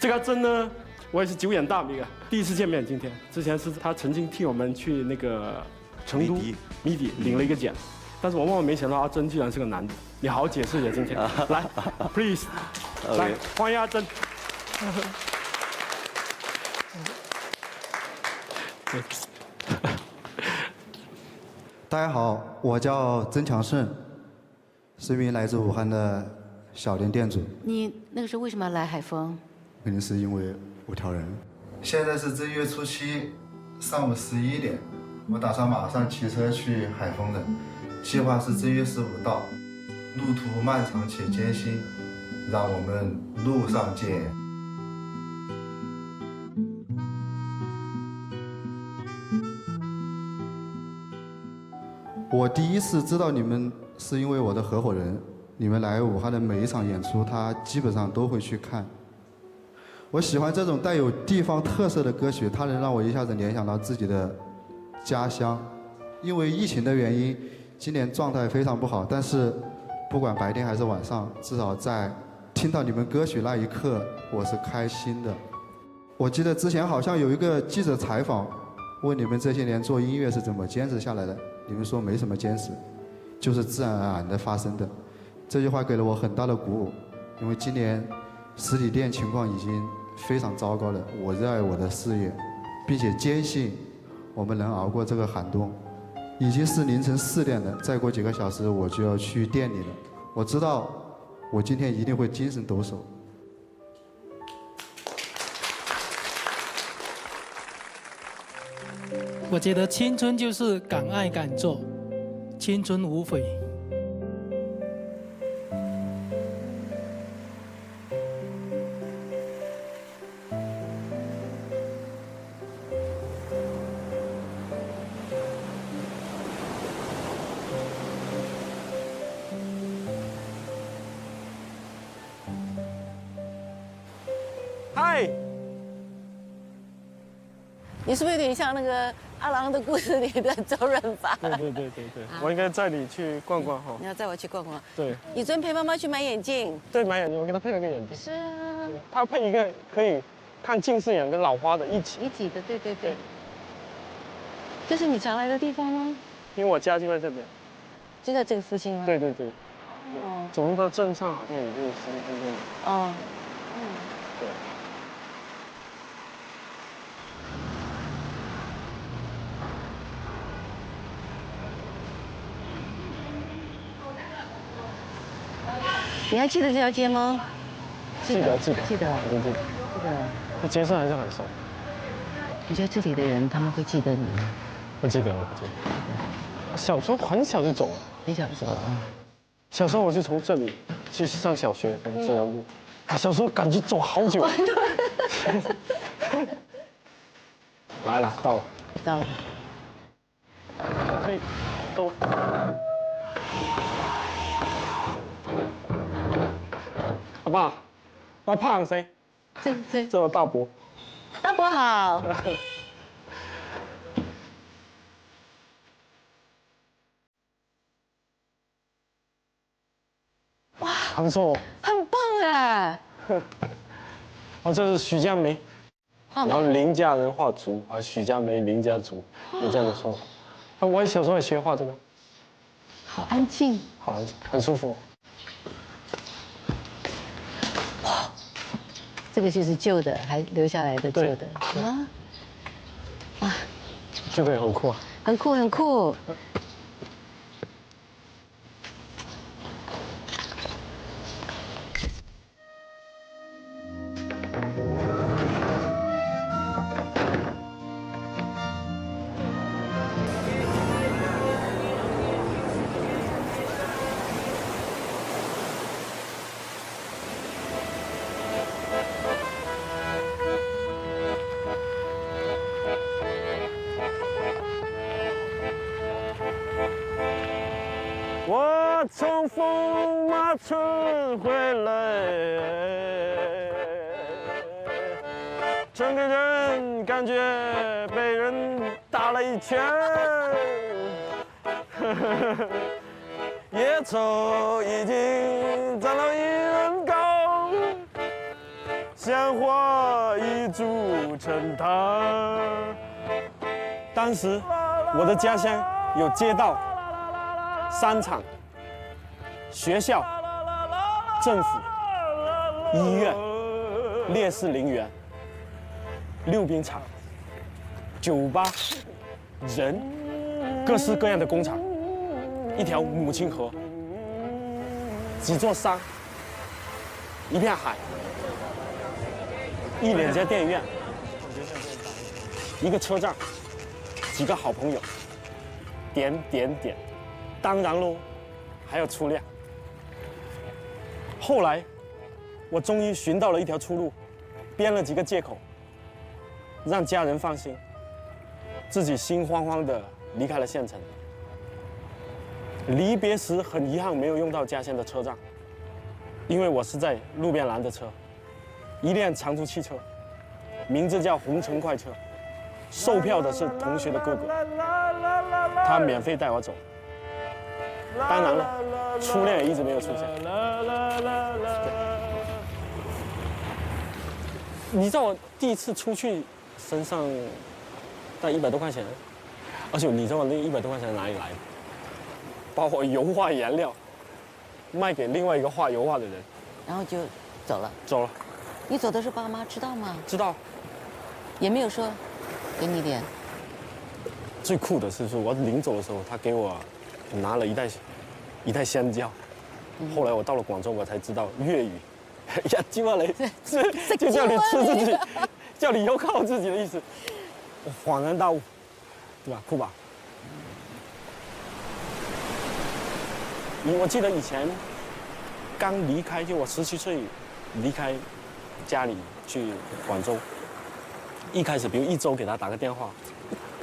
L: 这个真呢，我也是久仰大名啊，第一次见面今天。之前是他曾经替我们去那个成都迷笛领了一个奖，但是我万万没想到阿珍居然是个男的。你好好解释一下今天，来 ，please， 来欢迎阿珍。
G: 大家好，我叫曾强胜，是一名来自武汉的小店店主。
B: 你那个时候为什么要来海丰？
G: 肯定是因为五条人。现在是正月初7上午11点，我打算马上骑车去海丰的，计划是正月15到。路途漫长且艰辛，让我们路上见。 我第一次知道你们是因为我的合伙人，你们来武汉的每一场演出，他基本上都会去看。我喜欢这种带有地方特色的歌曲，它能让我一下子联想到自己的家乡。因为疫情的原因，今年状态非常不好，但是不管白天还是晚上，至少在听到你们歌曲那一刻，我是开心的。我记得之前好像有一个记者采访，问你们这些年做音乐是怎么坚持下来的。 你们说没什么坚持，就是自然而然的发生的。这句话给了我很大的鼓舞，因为今年实体店情况已经非常糟糕了。我热爱我的事业，并且坚信我们能熬过这个寒冬。已经是凌晨4点了，再过几个小时我就要去店里了。我知道我今天一定会精神抖擞。
V: 我觉得青春就是敢爱敢做，青春无悔。
L: 嗨，
B: 你是不是有点像那个？ 阿郎的故事里的周润发。
L: 对，我应该载你去逛逛哈。
B: 你要载我去逛逛。
L: 对。
B: 你昨天陪妈妈去买眼镜。
L: 对，买眼镜，我给她配了个眼镜。
B: 是啊。
L: 她配一个可以看近视眼跟老花的一起。
B: 一体的，对。这是你常来的地方吗？
L: 因为我家就在这边。
B: 就在这个附近吗？
L: 对。哦。走路到镇上好像也就10分钟。
B: 哦。对。你还记得这条街吗？
L: 记得。那街上还是很熟。
B: 你觉得这里的人他们会记得你吗？
L: 我记得。小时候很小就走了。
B: 很小就走了。
L: 小时候我就从这里去上小学，这条路。小时候感觉走好久。来了，到了。
B: 到了。
L: 可以，都。阿爸，我胖谁？这我大伯。
B: 大伯好。哇，
L: 很错。
B: 很棒哎。
L: 哦，这是许家梅，然后林家人画竹，啊，许家梅林家竹，有这样的说法。啊，我小时候也学画这个。
B: 好安静。
L: 好安静，很舒服。
B: 哇，这个就是旧的，还留下来的旧的啊。
L: 这个也很酷啊。
B: 很酷，很酷。
L: 我从风马村回来，整个人感觉被人打了一拳。野草已经长到1人高，鲜花已筑成塔。当时我的家乡有街道、商场、学校、政府、医院、烈士陵园、溜冰场、酒吧、人，各式各样的工厂，一条母亲河，几座山，一片海，1-2家电影院，一个车站，几个好朋友，点。当然喽，还有初恋。后来，我终于寻到了一条出路，编了几个借口，让家人放心，自己心慌慌地离开了县城。离别时很遗憾没有用到家乡的车站，因为我是在路边拦的车，一辆长途汽车，名字叫红尘快车，售票的是同学的哥哥，他免费带我走。当然了，初恋也一直没有出现。你知道我第一次出去，身上带100多块钱，而且你知道我那100多块钱哪里来的？把我油画颜料卖给另外一个画油画的人，
B: 然后就走了。
L: 走了。
B: 你走的时候，爸妈知道吗？
L: 知道。
B: 也没有说给你点。
L: 最酷的是说，我临走的时候，他给我拿了一袋香蕉。后来我到了广州，我才知道粤语，呀，鸡巴雷，就叫你吃自己，叫你要靠自己的意思。我恍然大悟，对吧？酷吧？我记得以前刚离开，就我17岁离开家里去广州，一开始比如1周给他打个电话，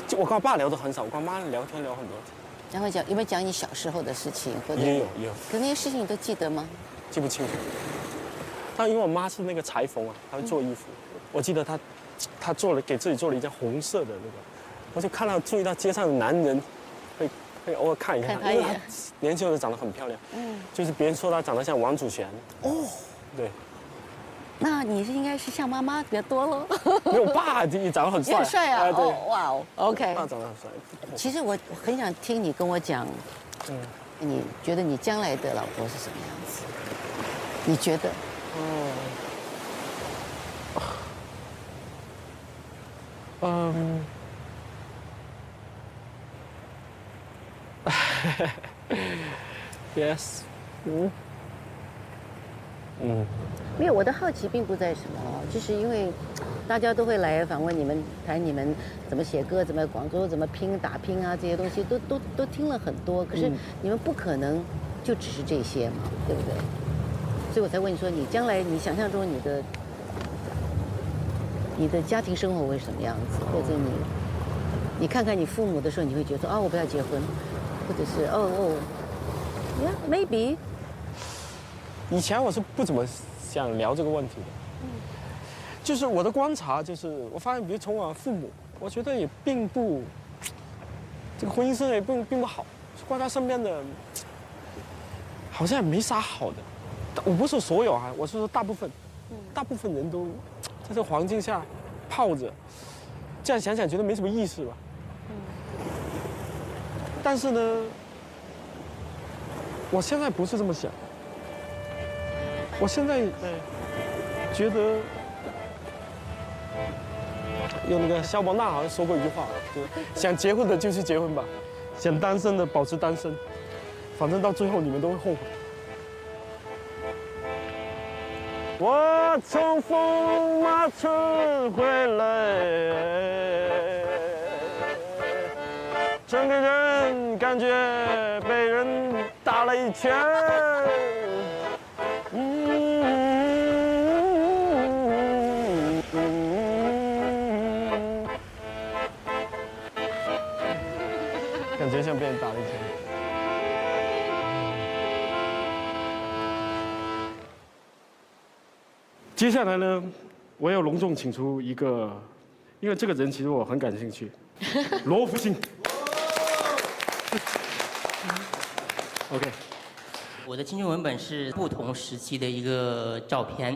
L: 就我跟我爸聊得很少，我跟我妈聊天聊很多。
B: 然后有没有讲你小时候的事情？或者
L: 也有。
B: 可那些事情你都记得吗？
L: 记不清楚。但因为我妈是那个裁缝啊，她会做衣服，我记得她给自己做了一件红色的那个，我就注意到街上的男人会偶尔看一看，因为她年轻的长得很漂亮，就是别人说她长得像王祖贤。哦，对。
B: 那你应该是像妈妈比较多喽。
L: 没有，爸长得很帅。
B: 很帅啊！
L: 对，
B: 哇哦 ，OK。
L: 爸长得很帅。
B: 其实我很想听你跟我讲，你觉得你将来的老婆是什么样子？你觉得？Yes，没有，我的好奇并不在什么哦，就是因为大家都会来访问你们，谈你们怎么写歌，怎么广州怎么打拼啊，这些东西都听了很多。可是你们不可能就只是这些嘛，对不对？所以我才问你说，你将来你想象中你的家庭生活会是什么样子，或者你看看你父母的时候，你会觉得说啊，我不要结婚，或者是maybe。
L: 以前我是不怎么想聊这个问题的，就是我的观察，就是我发现，比如从我父母，我觉得也并不，这个婚姻生活也并不好，观察身边的，好像也没啥好的。我不是说所有啊，我是说大部分人都在这个环境下泡着，这样想想觉得没什么意思吧。但是呢，我现在不是这么想。我现在觉得，有那个萧伯纳好像说过一句话，就是想结婚的就去结婚吧，想单身的保持单身，反正到最后你们都会后悔。我从风马村回来，整个人感觉被人打了一拳。感觉像被人打了一拳。接下来呢，我要隆重请出一个，因为这个人其实我很感兴趣，罗福星。
F: OK。我的青春文本是不同时期的一个照片，